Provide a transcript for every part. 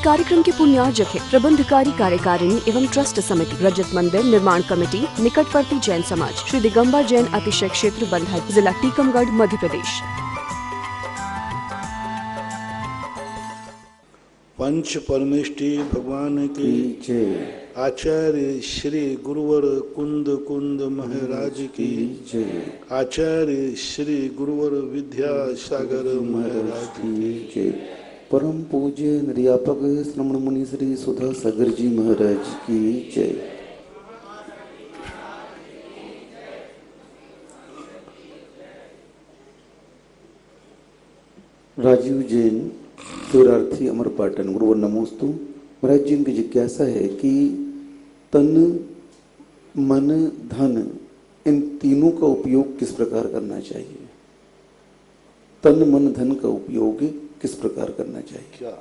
कार्यक्रम के पुण्यार्जक है प्रबंधकारी कार्यकारिणी एवं ट्रस्ट समिति, रजत मंदिर निर्माण कमेटी, निकटवर्ती जैन समाज, श्री दिगंबर जैन अतिशय क्षेत्र बंधा, जिला टीकमगढ़, मध्य प्रदेश। पंच परमेष्टि भगवान की जय। आचार्य श्री गुरुवर कुंद कुंद महाराज की जय। आचार्य श्री गुरुवर विद्यासागर महाराज की जय। परम पूज्य निर्यापक श्रमण मुनि श्री सुधा सागर जी महाराज की जय। राजीव जैन, शिवरार्थी, अमर पाटन। गुरुवर नमोस्तु। महाराज जी, इनकी जिज्ञासा है कि तन, मन, धन, इन तीनों का उपयोग किस प्रकार करना चाहिए? तन, मन, धन का उपयोग किस प्रकार करना चाहिए? क्या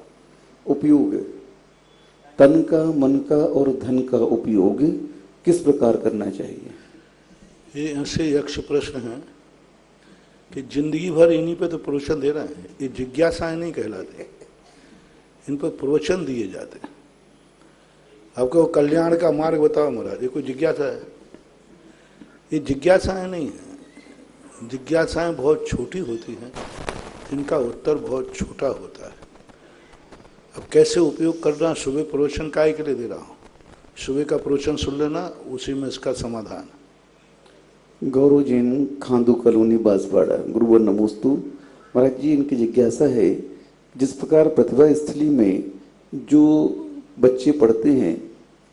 उपयोग? तन का, मन का और धन का उपयोग किस प्रकार करना चाहिए? ये ऐसे यक्ष प्रश्न है कि जिंदगी भर इन्हीं पे तो प्रवचन दे रहे हैं। ये जिज्ञासाएं नहीं कहलाते, इन पर प्रवचन दिए जाते हैं। आपको कल्याण का मार्ग बताओ महाराज, ये कोई जिज्ञासा है? ये जिज्ञासाएं नहीं है। जिज्ञासाएं बहुत छोटी होती हैं, इनका उत्तर बहुत छोटा होता है। अब कैसे उपयोग करना, सुबह प्रवचन काय के लिए दे रहा हूँ, सुबह का प्रवचन सुन लेना, उसी में इसका समाधान। गौरव जैन, खांदू कॉलोनी, बांसवाड़ा। गुरुवर नमोस्तु। महाराज जी, इनकी जिज्ञासा है, जिस प्रकार प्रतिभा स्थली में जो बच्चे पढ़ते हैं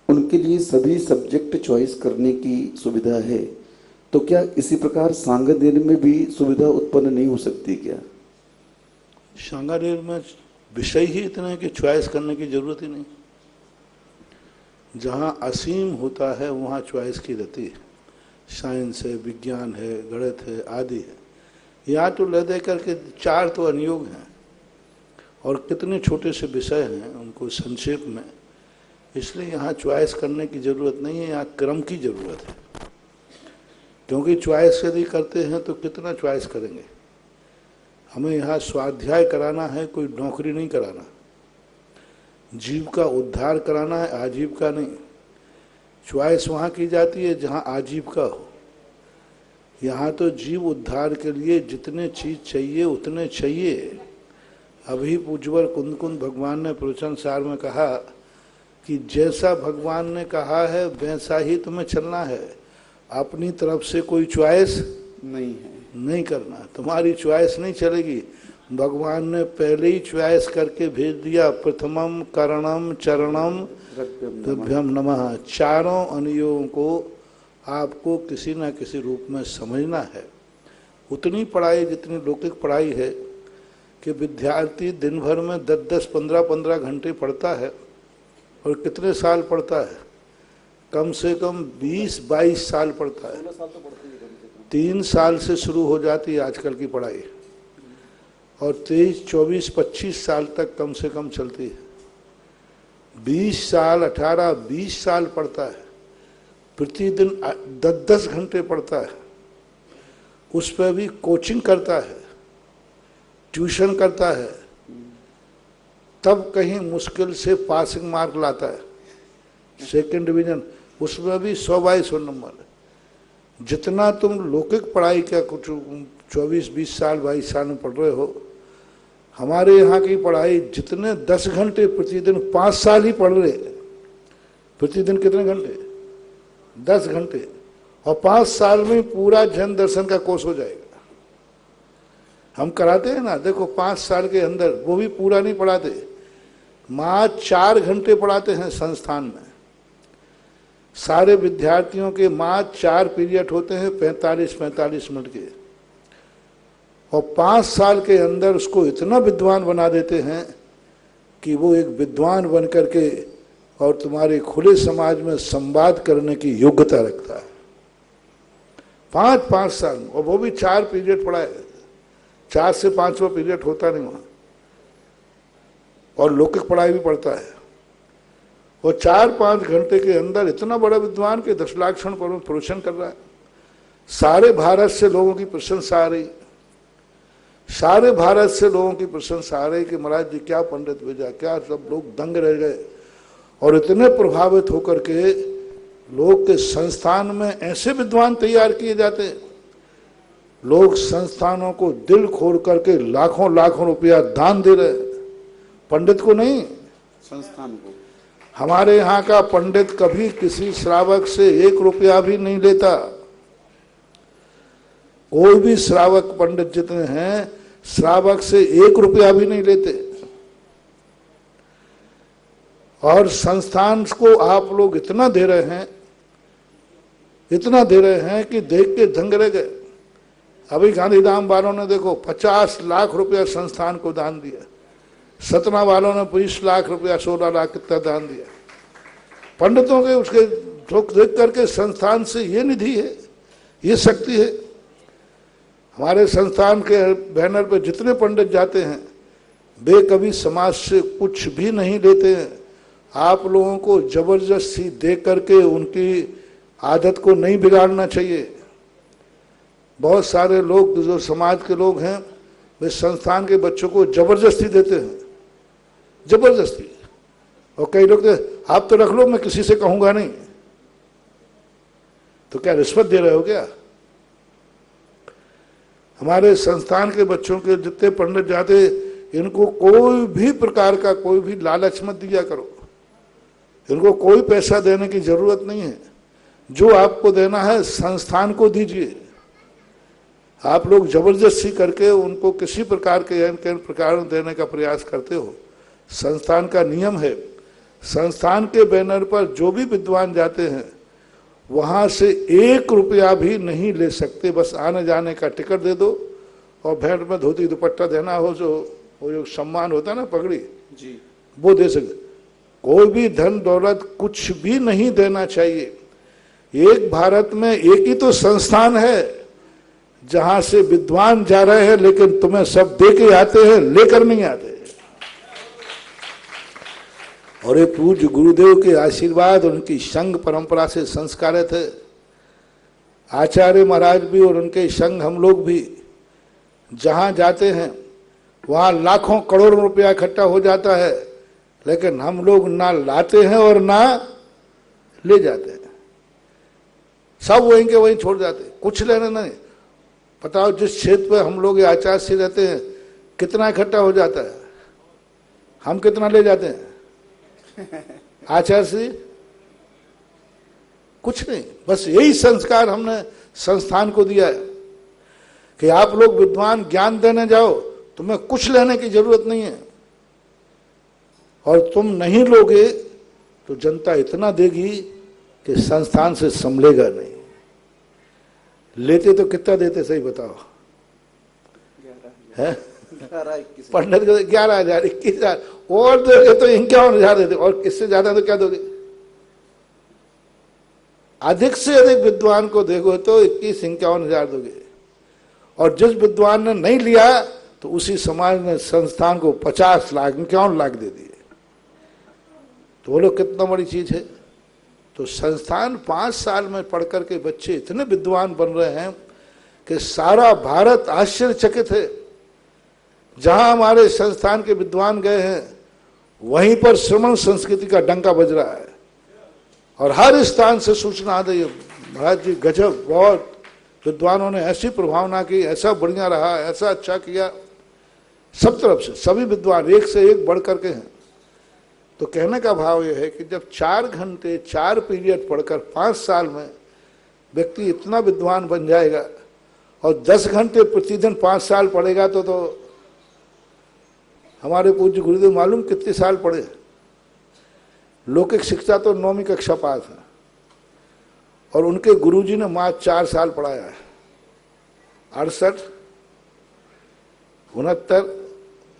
उनके लिए सभी सब्जेक्ट चॉइस करने की सुविधा है, तो क्या इसी प्रकार सांगानेर में भी सुविधा उत्पन्न नहीं हो सकती क्या? सांगानेर में विषय ही इतना है कि चॉइस करने की जरूरत ही नहीं। जहाँ असीम होता है वहाँ चॉइस की रहती है। साइंस है, विज्ञान है, गणित है, आदि है। यहाँ तो ले दे करके 4 तो अनुयोग हैं और कितने छोटे से विषय हैं उनको संक्षेप में, इसलिए यहाँ चॉइस करने की जरूरत नहीं है, यहाँ क्रम की जरूरत है। क्योंकि चॉइस यदि करते हैं तो कितना चॉइस करेंगे। हमें यहाँ स्वाध्याय कराना है, कोई नौकरी नहीं कराना। जीव का उद्धार कराना है, आजीविका नहीं। चॉइस वहाँ की जाती है जहाँ आजीविका हो। यहाँ तो जीव उद्धार के लिए जितने चीज चाहिए उतने चाहिए। अभी पूज्यवर कुंद कुंद भगवान ने प्रवचन सार में कहा कि जैसा भगवान ने कहा है वैसा ही तुम्हें चलना है। अपनी तरफ से कोई चॉइस नहीं है, नहीं करना। तुम्हारी चॉइस नहीं चलेगी। भगवान ने पहले ही चॉइस करके भेज दिया, प्रथमम करणम चरणम तुभ्यम नमः। चारों अनुयोगों को आपको किसी न किसी रूप में समझना है। उतनी पढ़ाई जितनी लौकिक पढ़ाई है कि विद्यार्थी दिन भर में 10-10, 15-15 घंटे पढ़ता है। और कितने साल पढ़ता है? कम से कम 20-22 साल पढ़ता है। 3 साल से शुरू हो जाती है आजकल की पढ़ाई और 23, 24, 25 साल तक कम से कम चलती है। 20 साल, 18, 20 साल पढ़ता है। प्रतिदिन 10-10 घंटे पढ़ता है। उस पर भी कोचिंग करता है, ट्यूशन करता है, तब कहीं मुश्किल से पासिंग मार्क लाता है, 2nd डिवीजन। उसमें भी 100/100 नंबर। जितना तुम लौकिक पढ़ाई का कुछ 24-20 साल 22 साल में पढ़ रहे हो, हमारे यहाँ की पढ़ाई जितने 10 घंटे प्रतिदिन 5 साल ही पढ़ रहे। प्रतिदिन कितने घंटे? 10 घंटे। और 5 साल में पूरा जैन दर्शन का कोर्स हो जाएगा। हम कराते हैं ना, देखो 5 साल के अंदर, वो भी पूरा नहीं पढ़ाते, मात्र 4 घंटे पढ़ाते हैं संस्थान में। सारे विद्यार्थियों के मात्र 4 पीरियड होते हैं 45-45 मिनट के। और 5 साल के अंदर उसको इतना विद्वान बना देते हैं कि वो एक विद्वान बन करके और तुम्हारे खुले समाज में संवाद करने की योग्यता रखता है। 5 साल में, और वो भी 4 पीरियड पढ़ाए। 4 से 5वां पीरियड होता नहीं वहाँ। और लौकिक पढ़ाई भी पढ़ता है। वो 4-5 घंटे के अंदर इतना बड़ा विद्वान के 10 लाख क्षण पर प्रवचन कर रहा है। सारे भारत से लोगों की प्रशंसा आ रही। सारे भारत से लोगों की प्रशंसा आ रही कि महाराज जी क्या पंडित भेजा, क्या सब लोग दंग रह गए। और इतने प्रभावित होकर के लोग के संस्थान में ऐसे विद्वान तैयार किए जाते हैं, लोग संस्थानों को दिल खोल करके लाखों लाखों रुपया दान दे रहे, पंडित को नहीं, संस्थान को। हमारे यहाँ का पंडित कभी किसी श्रावक से 1 रुपया भी नहीं लेता। कोई भी श्रावक पंडित जितने हैं, श्रावक से 1 रुपया भी नहीं लेते। और संस्थान को आप लोग इतना दे रहे हैं, इतना दे रहे हैं कि देख के दंग रह गए। अभी गांधीधाम वालों ने देखो 50 लाख रुपया संस्थान को दान दिया, सतना वालों ने 20 लाख रुपया, 16 लाख कितना दान दिया। पंडितों के उसके दुख देख करके संस्थान से ये निधि है, ये शक्ति है। हमारे संस्थान के बैनर पे जितने पंडित जाते हैं वे कभी समाज से कुछ भी नहीं लेते हैं। आप लोगों को जबरदस्ती दे करके उनकी आदत को नहीं बिगाड़ना चाहिए। बहुत सारे लोग जो समाज के लोग हैं वे संस्थान के बच्चों को जबरदस्ती देते हैं, जबरदस्ती। और कई लोग आप तो रख लो, मैं किसी से कहूंगा नहीं। तो क्या रिश्वत दे रहे हो क्या? हमारे संस्थान के बच्चों के जितने पंडित जाते, इनको कोई भी प्रकार का कोई भी लालच मत दिया करो। इनको कोई पैसा देने की जरूरत नहीं है। जो आपको देना है संस्थान को दीजिए। आप लोग जबरदस्ती करके उनको किसी प्रकार के प्रकार देने का प्रयास करते हो। संस्थान का नियम है, संस्थान के बैनर पर जो भी विद्वान जाते हैं वहां से 1 रुपया भी नहीं ले सकते। बस आने जाने का टिकट दे दो और भेंट में धोती दुपट्टा देना हो, जो सम्मान होता है ना, पगड़ी जी, वो दे सकते। कोई भी धन दौलत कुछ भी नहीं देना चाहिए। एक भारत में एक ही तो संस्थान है जहां से विद्वान जा रहे हैं, लेकिन तुम्हें सब दे के आते हैं, लेकर नहीं आते। और ये पूज्य गुरुदेव के आशीर्वाद, उनकी संघ परंपरा से संस्कारित है। आचार्य महाराज भी और उनके संघ हम लोग भी जहां जाते हैं वहां लाखों करोड़ों रुपया इकट्ठा हो जाता है, लेकिन हम लोग ना लाते हैं और ना ले जाते हैं। सब वहीं के वहीं छोड़ जाते हैं, कुछ लेना नहीं। बताओ जिस क्षेत्र पे हम लोग आचार्य से रहते हैं कितना इकट्ठा हो जाता है, हम कितना ले जाते हैं आचार्य से? कुछ नहीं। बस यही संस्कार हमने संस्थान को दिया है कि आप लोग विद्वान ज्ञान देने जाओ, तुम्हें कुछ लेने की जरूरत नहीं है। और तुम नहीं लोगे तो जनता इतना देगी कि संस्थान से संभलेगा नहीं। लेते तो कितना देते, सही बताओ? है पंडित को 11,000, 21,000 और दोगे तो 51,000 देते, और इससे ज्यादा तो क्या दोगे? अधिक से अधिक विद्वान को देखो तो 21-51,000 दोगे। और जिस विद्वान ने नहीं लिया तो उसी समाज ने संस्थान को 50 लाख 51 लाख दे दिए। तो बोलो कितना बड़ी चीज है। तो संस्थान 5 साल में पढ़ करके बच्चे इतने विद्वान बन रहे हैं कि सारा भारत आश्चर्यचकित है। जहां हमारे संस्थान के विद्वान गए हैं वहीं पर श्रमण संस्कृति का डंका बज रहा है। और हर स्थान से सूचना आ रही है, महाराज जी गजब, बहुत विद्वानों ने ऐसी प्रभावना की, ऐसा बढ़िया रहा, ऐसा अच्छा किया। सब तरफ से सभी विद्वान एक से एक बढ़ करके हैं। तो कहने का भाव यह है कि जब 4 घंटे 4 पीरियड पढ़कर 5 साल में व्यक्ति इतना विद्वान बन जाएगा और 10 घंटे प्रतिदिन 5 साल पढ़ेगा तो हमारे पूज्य गुरुदेव मालूम कितने साल पढ़े? लौकिक शिक्षा तो 9वीं कक्षा पास है और उनके गुरुजी ने मात्र 4 साल पढ़ाया है। 68, 69,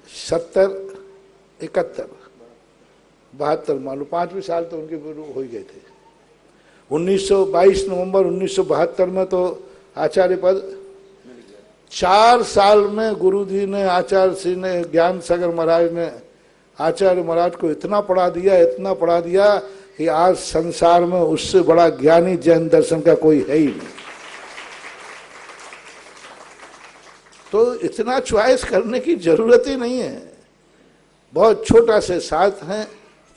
70, 71, 72 मालूम 5वें साल तो उनके गुरु हो ही गए थे। 22 नवंबर 1972 में तो आचार्य पद 4 साल में गुरु जी ने, आचार्य श्री ने, ज्ञान सागर महाराज ने आचार्य महाराज को इतना पढ़ा दिया कि आज संसार में उससे बड़ा ज्ञानी जैन दर्शन का कोई है ही नहीं। तो इतना चॉइस करने की जरूरत ही नहीं है। बहुत छोटा से साथ है,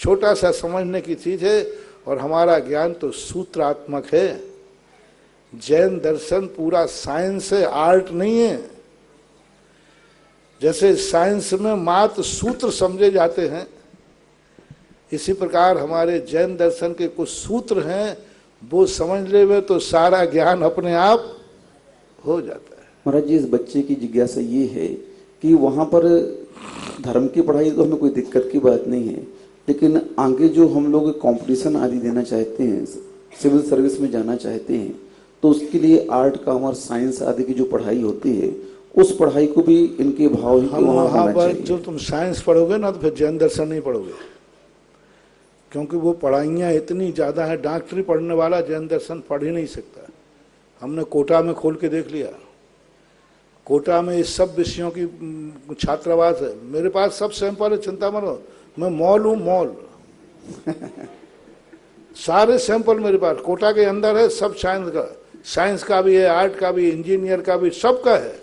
छोटा सा समझने की चीज है, और हमारा ज्ञान तो सूत्रात्मक है। जैन दर्शन पूरा साइंस है, आर्ट नहीं है। जैसे साइंस में मात्र सूत्र समझे जाते हैं, इसी प्रकार हमारे जैन दर्शन के कुछ सूत्र हैं, वो समझ ले में तो सारा ज्ञान अपने आप हो जाता है। महाराज जी, इस बच्चे की जिज्ञासा ये है कि वहाँ पर धर्म की पढ़ाई तो हमें कोई दिक्कत की बात नहीं है, लेकिन आगे जो हम लोग कंपटीशन आदि देना चाहते हैं, सिविल सर्विस में जाना चाहते हैं, तो उसके लिए आर्ट कॉमर्स साइंस आदि की जो पढ़ाई होती है, उस पढ़ाई को भी इनके भाव ही हम वहाँ वहाँ होना पर चाहिए। जो तुम साइंस पढ़ोगे ना तो फिर जैन दर्शन नहीं पढ़ोगे, क्योंकि वो पढ़ाइयाँ इतनी ज़्यादा है। डॉक्टरी पढ़ने वाला जैन दर्शन पढ़ ही नहीं सकता। हमने कोटा में खोल के देख लिया, कोटा में इस सब विषयों की छात्रावास है। मेरे पास सब सैंपल है, चिंता मत करो, मैं मॉल हूँ, मॉल सारे सैंपल मेरे पास कोटा के अंदर है, सब साइंस का भी है, आर्ट का भी, इंजीनियर का भी, सबका है।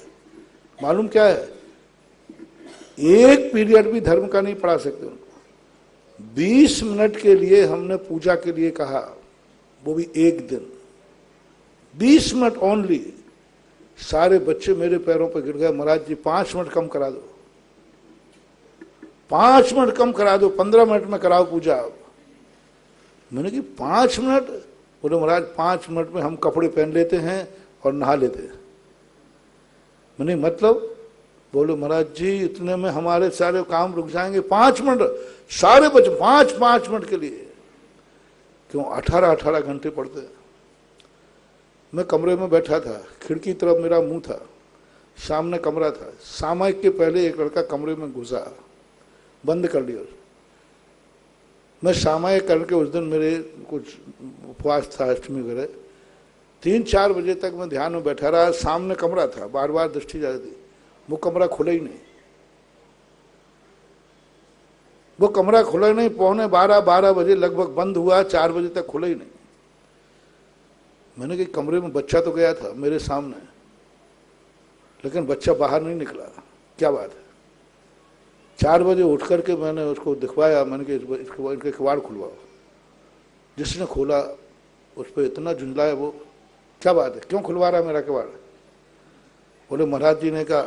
मालूम क्या है, एक पीरियड भी धर्म का नहीं पढ़ा सकते उनको। 20 मिनट के लिए हमने पूजा के लिए कहा, वो भी एक दिन, 20 मिनट ओनली। सारे बच्चे मेरे पैरों पर गिर गए, महाराज जी 5 मिनट कम करा दो, 5 मिनट कम करा दो, 15 मिनट में कराओ पूजा। मैंने कि 5 मिनट? बोले महाराज 5 मिनट में हम कपड़े पहन लेते हैं और नहा लेते हैं। मैंने मतलब? बोले महाराज जी इतने में हमारे सारे काम रुक जाएंगे। 5 मिनट सारे बच्चे 5-5 मिनट के लिए क्यों 18-18 घंटे पढ़ते हैं। मैं कमरे में बैठा था, खिड़की तरफ मेरा मुंह था, सामने कमरा था। सामायिक के पहले एक लड़का कमरे में घुसा, बंद कर लिया। मैं सामायिक करके उस दिन मेरे कुछ उपवास था, अष्टमी वगैरह, 3-4 बजे तक मैं ध्यान में बैठा रहा। सामने कमरा था, बार बार दृष्टि जा रही थी, वो कमरा खुला ही नहीं, वो कमरा खुला ही नहीं। 11:45 बजे लगभग बंद हुआ, 4 बजे तक खुला ही नहीं। मैंने कहा कमरे में बच्चा तो गया था मेरे सामने, लेकिन बच्चा बाहर नहीं निकला, क्या बात है। 4 बजे उठ करके मैंने उसको दिखवाया, मैंने कहा इनके किवाड़ खुलवाओ। जिसने खोला उस पर इतना झुंझलाया वो, क्या बात है, क्यों खुलवा रहा मेरा किवाड़? बोले महाराज जी ने कहा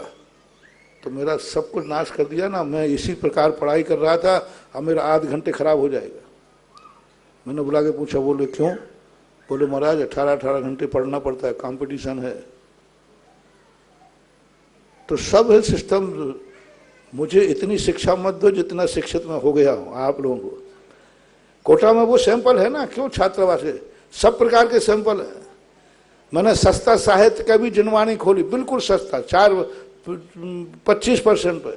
तो मेरा सब कुछ नाश कर दिया ना, मैं इसी प्रकार पढ़ाई कर रहा था, अब मेरा आध घंटे खराब हो जाएगा। मैंने बुला के पूछा, बोले क्यों? बोले महाराज 18-18 घंटे पढ़ना पड़ता है, कंपटीशन है। तो सब है सिस्टम। मुझे इतनी शिक्षा मत दो जितना शिक्षित मैं हो गया हूं आप लोगों को। कोटा में वो सैंपल है ना, क्यों छात्रावास है, सब प्रकार के सैंपल है। मैंने सस्ता साहित्य का भी जिनवानी खोली, बिल्कुल सस्ता, 25% पे,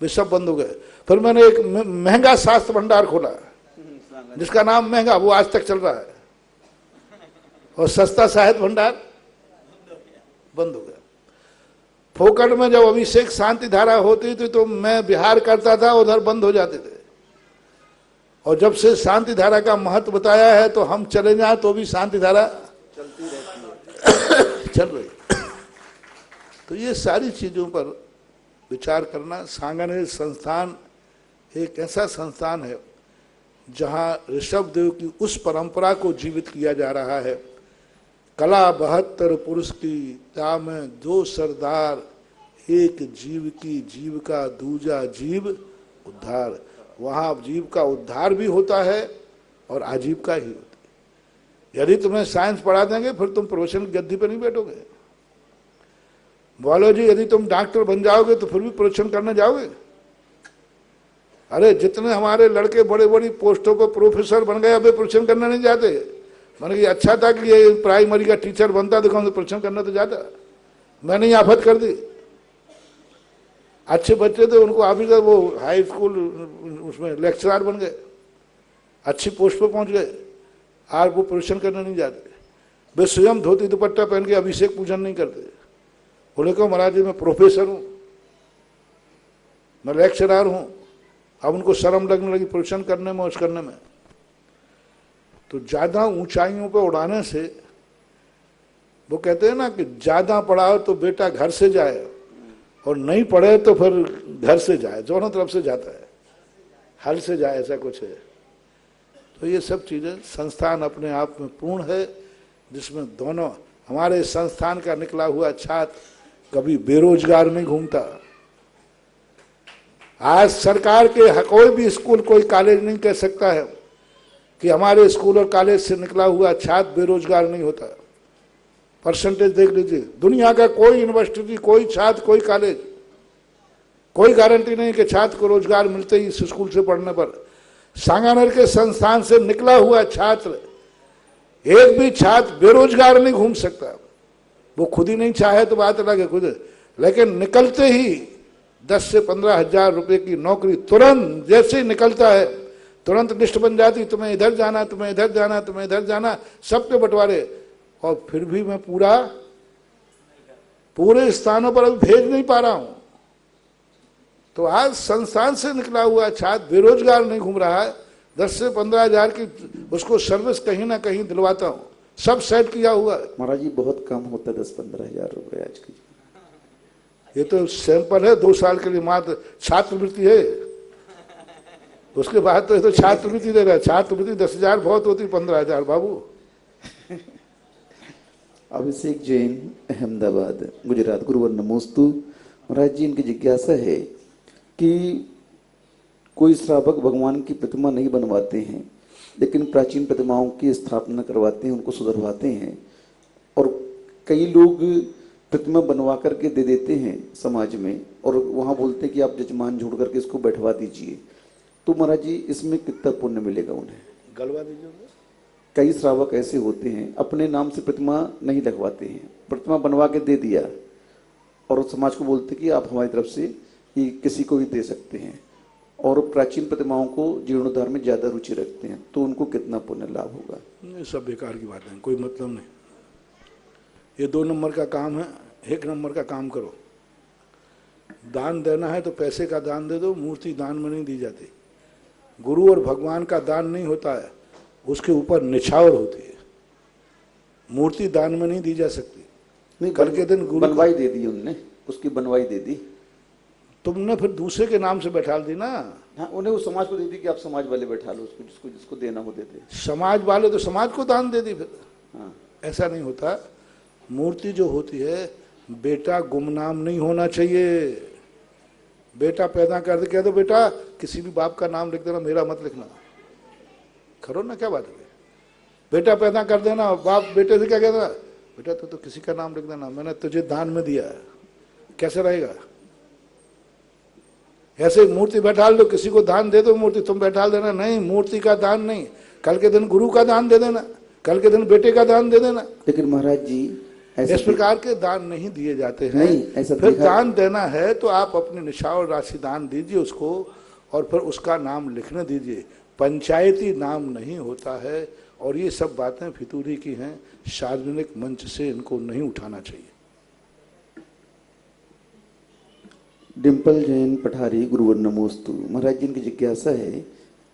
वे सब बंद हो गए। फिर मैंने एक महंगा शास्त्र भंडार खोला जिसका नाम महंगा, वो आज तक चल रहा है, और सस्ता साहित्य भंडार बंद हो गया। फोकट में जब अभिषेक शांति धारा होती थी तो मैं बिहार करता था, उधर बंद हो जाते थे। और जब से शांति धारा का महत्व बताया है तो हम चले जाए तो भी शांति धारा चलती रहती है, चल रही। तो ये सारी चीजों पर विचार करना। सांगानेर संस्थान एक ऐसा संस्थान है जहां ऋषभ देव की उस परंपरा को जीवित किया जा रहा है। कला 72 पुरुष की, त्या में 2 सरदार, एक जीव की जीव का दूजा जीव उद्धार। वहां जीव का उद्धार भी होता है और आजीविका ही होती है। यदि तुम्हें साइंस पढ़ा देंगे फिर तुम प्रोफेशन की गद्दी पर नहीं बैठोगे। बोलो जी यदि तुम डॉक्टर बन जाओगे तो फिर भी प्रोफेशन करने जाओगे? अरे जितने हमारे लड़के बड़े बड़ी पोस्टों पर प्रोफेसर बन गए, अबे प्रोफेशन करना नहीं जाते। मैंने कहा अच्छा था कि ये प्राइमरी का टीचर बनता तो कम प्रोफेशन करना तो जाता। मैंने ही आफत कर दी। अच्छे बच्चे थे उनको ऑफिसर, वो हाई स्कूल उसमें लेक्चरर बन गए, अच्छी पोस्ट पर पहुंच गए। आज वो प्रोफेशन करने नहीं जाते, वे स्वयं धोती दुपट्टा पहन के अभिषेक पूजन नहीं करते। बोले क्यों महाराज जी मैं प्रोफेसर हूं, मैं लेक्चरर हूं। अब उनको शर्म लगने लगी प्रोफेशन करने में, उस करने में। तो ज्यादा ऊंचाइयों पर उड़ाने से, वो कहते हैं ना कि ज्यादा पढ़ाओ तो बेटा घर से जाए और नहीं पढ़े तो फिर घर से जाए, दोनों तरफ से जाता है, हल से जाए, ऐसा कुछ है। तो ये सब चीजें, संस्थान अपने आप में पूर्ण है, जिसमें दोनों, हमारे संस्थान का निकला हुआ छात्र कभी बेरोजगार नहीं घूमता। आज सरकार के कोई भी स्कूल, कोई कॉलेज नहीं कह सकता है कि हमारे स्कूल और कॉलेज से निकला हुआ छात्र बेरोजगार नहीं होता। परसेंटेज देख लीजिए, दुनिया का कोई यूनिवर्सिटी, कोई छात्र, कोई कॉलेज, कोई गारंटी नहीं कि छात्र को रोजगार मिलते ही इस स्कूल से पढ़ने पर। सांगानेर के संस्थान से निकला हुआ छात्र, एक भी छात्र बेरोजगार नहीं घूम सकता। वो खुद ही नहीं चाहे तो बात अलग है, खुद, लेकिन निकलते ही 10 से 15 हजार रुपए की नौकरी तुरंत जैसे ही निकलता है, तुरंत लिस्ट बन जाती, तुम्हें इधर जाना, तुम्हें इधर जाना, तुम्हें इधर जाना, सबके बंटवारे। और फिर भी मैं पूरे स्थानों पर अभी भेज नहीं पा रहा हूं। तो आज संस्थान से निकला हुआ छात्र बेरोजगार नहीं घूम रहा है, 10 से 15 हजार की उसको सर्विस कहीं ना कहीं दिलवाता हूं, सब सेट किया हुआ है। महाराज जी बहुत कम होता है 10-15 हजार रुपए आज की। ये तो सैंपल है, 2 साल के लिए मात्र छात्रवृत्ति है, उसके बाद तो ये तो छात्रवृत्ति दे रहा है। छात्रवृत्ति 10,000 बहुत होती, 15,000 बाबू। अभिषेक जैन, अहमदाबाद, गुजरात। गुरुवर नमोस्तु। महाराज जी, इनकी जिज्ञासा है कि कोई श्रावक भगवान की प्रतिमा नहीं बनवाते हैं, लेकिन प्राचीन प्रतिमाओं की स्थापना करवाते हैं, उनको सुधरवाते हैं, और कई लोग प्रतिमा बनवा करके दे देते हैं समाज में, और वहाँ बोलते हैं कि आप जजमान जोड़ करके इसको बैठवा दीजिए। तो महाराज जी, इसमें कितना पुण्य मिलेगा उन्हें? गलवा दीजिए। कई श्रावक ऐसे होते हैं, अपने नाम से प्रतिमा नहीं लगवाते हैं, प्रतिमा बनवा के दे दिया, और समाज को बोलते कि आप हमारी तरफ से ही किसी को भी दे सकते हैं, और प्राचीन प्रतिमाओं को जीर्णोद्धार में ज्यादा रुचि रखते हैं, तो उनको कितना पुण्य लाभ होगा? ये सब बेकार की बात है, कोई मतलब नहीं। ये 2 नंबर का काम है, 1 नंबर का काम करो। दान देना है तो पैसे का दान दे दो, मूर्ति दान में नहीं दी जाती। गुरु और भगवान का दान नहीं होता है, उसके ऊपर निछावर होती है, मूर्ति दान में नहीं दी जा सकती। नहीं, कल के दिन गुरु बनवाई दे दी उनने, उसकी बनवाई दे दी, तुमने फिर दूसरे के नाम से बैठा दी ना। हाँ, उन्हें उस समाज को दे दी कि आप समाज वाले बैठा लो उसको, जिसको जिसको देना हो दे दे। समाज वाले तो समाज को दान दे दी फिर। हाँ, ऐसा नहीं होता। मूर्ति जो होती है, बेटा गुमनाम नहीं होना चाहिए। बेटा पैदा कर दे, कह दो बेटा किसी भी बाप का नाम लिख देना, मेरा मत लिखना, करो ना, क्या बात है। बेटा पैदा कर देना, बाप बेटे से क्या कहता, बेटा तो किसी का नाम लिख देना, मैंने तुझे दान में दिया है, कैसे रहेगा। ऐसे मूर्ति बैठा लो, किसी को दान दे दो, मूर्ति तुम बैठा देना, नहीं, मूर्ति का दान नहीं, कल के दिन गुरु का दान दे देना, कल के दिन बेटे का दान दे देना। लेकिन महाराज जी इस प्रकार के दान नहीं दिए जाते हैं। नहीं, ऐसा फिर दान देना है तो आप अपनी निछावर राशि दान दीजिए उसको, और फिर उसका नाम लिखने दीजिए। पंचायती नाम नहीं होता है, और ये सब बातें फितूरी की हैं, सार्वजनिक मंच से इनको नहीं उठाना चाहिए। डिम्पल जैन पठारी, गुरुवर नमोस्तु। महाराज जी, इनकी जिज्ञासा है,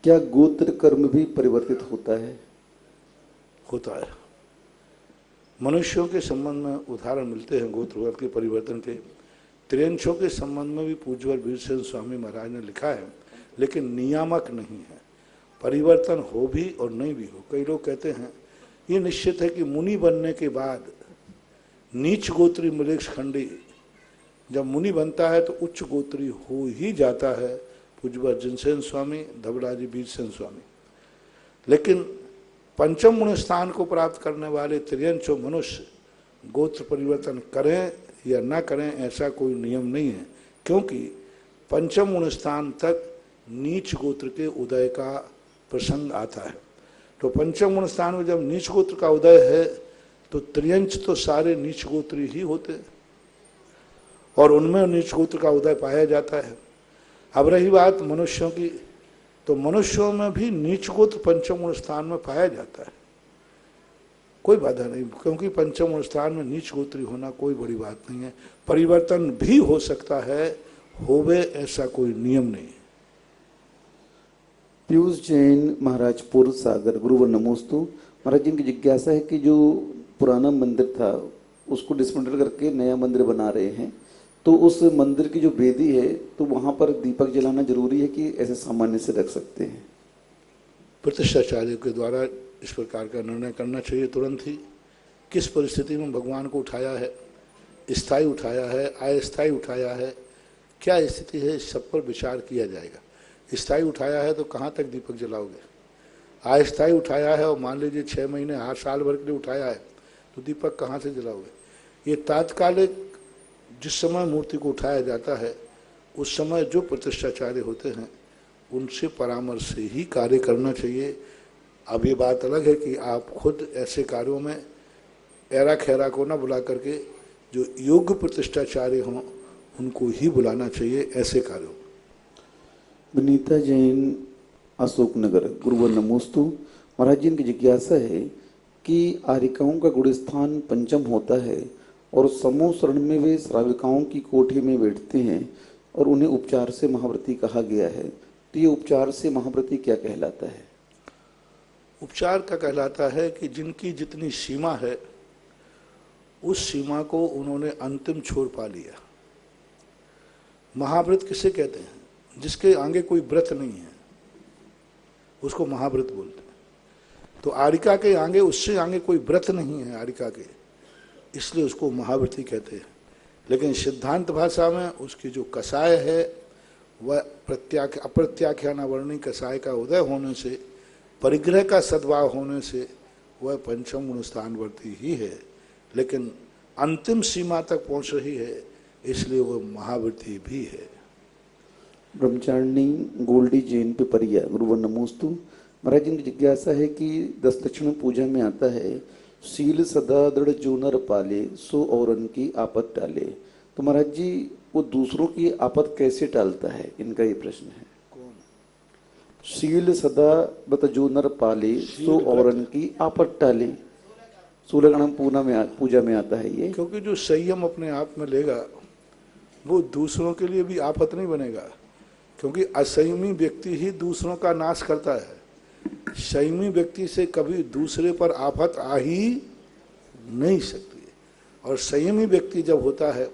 क्या गोत्र कर्म भी परिवर्तित होता है? होता है। मनुष्यों के संबंध में उदाहरण मिलते हैं गोत्र के परिवर्तन के। त्रियंशों के संबंध में भी पूज्यवर वीरसेन स्वामी महाराज ने लिखा है, लेकिन नियामक नहीं है। परिवर्तन हो भी और नहीं भी हो। कई लोग कहते हैं ये निश्चित है कि मुनि बनने के बाद नीच गोत्री मृक्ष खंडी, जब मुनि बनता है तो उच्च गोत्री हो ही जाता है। पूज्यवर जिनसेन स्वामी, धबलाजी वीरसेन स्वामी। लेकिन पंचम गुण स्थान को प्राप्त करने वाले त्रियंशो मनुष्य गोत्र परिवर्तन करें या न करें, ऐसा कोई नियम नहीं है, क्योंकि पंचम गुण स्थान तक नीच गोत्र के उदय का प्रसंग आता है। तो पंचम गुण स्थान में जब नीच गोत्र का उदय है तो त्रियंश तो सारे नीच गोत्री ही होते हैं, और उनमें नीच गोत्र का उदय पाया जाता है। अब रही बात मनुष्यों की, तो मनुष्यों में भी नीच गोत्र पंचम गुण स्थान में पाया जाता है, कोई बाधा नहीं, क्योंकि पंचम गुण स्थान में नीच गोत्री होना कोई बड़ी बात नहीं है। परिवर्तन भी हो सकता है, होवे ऐसा कोई नियम नहीं है। पीयूष जैन, महाराजपुर सागर, गुरुवर नमोस्तु। महाराज जी, इनकी जिज्ञासा है कि जो पुराना मंदिर था उसको डिसमेंटल करके नया मंदिर बना रहे हैं, तो उस मंदिर की जो वेदी है तो वहां पर दीपक जलाना जरूरी है कि ऐसे सामान्य से रख सकते हैं? प्रतिष्ठाचार्य के द्वारा इस प्रकार का निर्णय करना चाहिए तुरंत ही। किस परिस्थिति में भगवान को उठाया है, स्थायी उठाया है, अस्थायी उठाया है, क्या स्थिति है, इस सब पर विचार किया जाएगा। स्थायी उठाया है तो कहाँ तक दीपक जलाओगे, अस्थायी उठाया है और मान लीजिए 6 महीने हर साल भर के लिए उठाया है तो दीपक कहाँ से जलाओगे। ये तात्कालिक जिस समय मूर्ति को उठाया जाता है उस समय जो प्रतिष्ठाचार्य होते हैं उनसे परामर्श से ही कार्य करना चाहिए। अब ये बात अलग है कि आप खुद ऐसे कार्यों में एरा खैरा को ना बुला करके जो योग्य प्रतिष्ठाचार्य हों उनको ही बुलाना चाहिए ऐसे कार्यों। विनीता जैन, अशोकनगर। गुरुवर नमोस्तु। महाराज जी, इनकी जिज्ञासा है कि आर्यिकाओं का गुणस्थान पंचम होता है और समूह शरण में वे श्राविकाओं की कोठी में बैठते हैं और उन्हें उपचार से महाव्रती कहा गया है, तो ये उपचार से महाव्रती क्या कहलाता है? उपचार का कहलाता है कि जिनकी जितनी सीमा है उस सीमा को उन्होंने अंतिम छोर पा लिया। महाव्रत किसे कहते हैं? जिसके आगे कोई व्रत नहीं है उसको महाव्रत बोलते हैं। तो आर्यिका के आगे, उससे आगे कोई व्रत नहीं है आर्यिका के, इसलिए उसको महाव्रती कहते हैं। लेकिन सिद्धांत भाषा में उसकी जो कषाय है वह अप्रत्याख्यानावर्णी कषाय का उदय होने से, परिग्रह का सद्भाव होने से वह पंचम गुण स्थानवर्ती ही है, लेकिन अंतिम सीमा तक पहुंच रही है इसलिए वह महाव्रती भी है। ब्रह्मचारिणी गोल्डी जैन पे परिया। गुरुवर नमोस्तु। महाराज जी, इनकी जिज्ञासा है कि 10 लक्षण पूजा में आता है, शील सदा दृढ़ जो नर पाले सो औरन की आपत टाले। तो महाराज जी, वो दूसरों की आपत कैसे टालता है, इनका ये प्रश्न है। कौन? शील सदा बत जो नर पाले सो औरन की आपत टाले। 16 गणम पूजा में आता है ये। क्योंकि जो संयम अपने आप में लेगा वो दूसरों के लिए भी आफत नहीं बनेगा, क्योंकि असंयमी व्यक्ति ही दूसरों का नाश करता है। संयमी व्यक्ति से कभी दूसरे पर आफत आ ही नहीं सकती है। और संयमी व्यक्ति जब होता है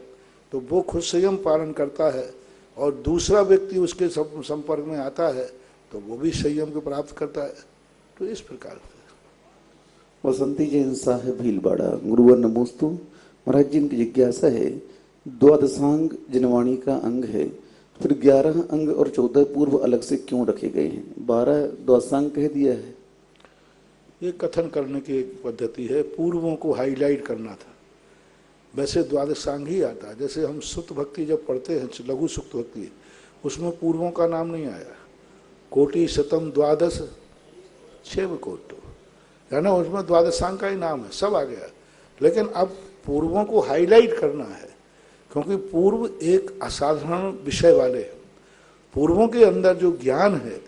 तो वो खुद संयम पालन करता है और दूसरा व्यक्ति उसके संपर्क में आता है तो वो भी संयम को प्राप्त करता है। तो इस प्रकार से। वसंती जैन साहब भीलवाड़ा। गुरुवर नमोस्तु। महाराज जी, इनकी जिज्ञासा है, द्वादशांग जिनवाणी का अंग है, फिर 11 अंग और 14 पूर्व अलग से क्यों रखे गए हैं? 12 द्वादशांग कह दिया है। ये कथन करने की एक पद्धति है, पूर्वों को हाईलाइट करना था। वैसे द्वादशांग ही आता है। जैसे हम सुत भक्ति जब पढ़ते हैं, लघु सुक्त भक्ति, उसमें पूर्वों का नाम नहीं आया। कोटि शतम द्वादश छेव कोटो, है ना, उसमें द्वादशांग का ही नाम है, सब आ गया। लेकिन अब पूर्वों को हाईलाइट करना है क्योंकि पूर्व एक असाधारण विषय वाले हैं। पूर्वों के अंदर जो ज्ञान है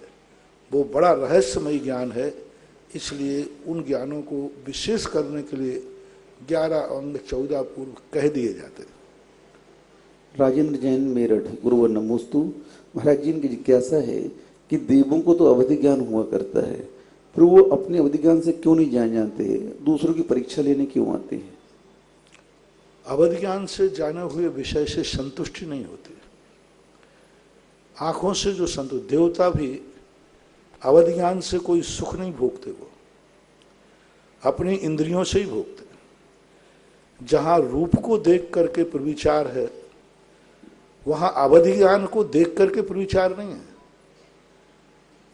वो बड़ा रहस्यमयी ज्ञान है, इसलिए उन ज्ञानों को विशेष करने के लिए 11 अंग 14 पूर्व कह दिए जाते हैं। राजेंद्र जैन मेरठ। गुरुवर नमोस्तु। महाराज जी, इनकी जिज्ञासा है कि देवों को तो अवधि ज्ञान हुआ करता है, फिर वो अपने अवधि ज्ञान से क्यों नहीं जान जानते, दूसरों की परीक्षा लेने क्यों आते हैं? अवधि ज्ञान से जाने हुए विषय से संतुष्टि नहीं होती। आंखों से जो संतुष्ट, देवता भी अवधि ज्ञान से कोई सुख नहीं भोगते, वो अपनी इंद्रियों से ही भोगते। जहां रूप को देख करके प्रविचार है वहां अवधि ज्ञान को देख करके प्रविचार नहीं है।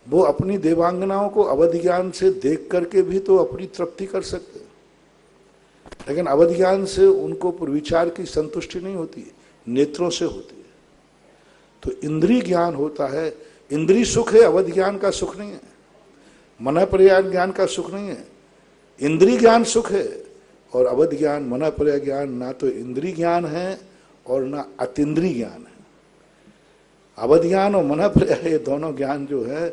वो अपनी देवांगनाओं को अवधि ज्ञान से देख करके भी तो अपनी तृप्ति कर सकते, लेकिन अवधि ज्ञान से उनको प्रविचार की संतुष्टि नहीं होती, नेत्रों से होती है। तो इंद्रिय ज्ञान होता है, इंद्रिय सुख है, अवधि ज्ञान का सुख नहीं है। मन पर्याय ज्ञान का सुख नहीं है, इंद्रिय ज्ञान सुख है। और अवधि ज्ञान, मन पर्याय ज्ञान ना तो इंद्रिय ज्ञान है और ना अतीन्द्रिय ज्ञान है। अवधि ज्ञान और मन पर्याय ये दोनों ज्ञान जो है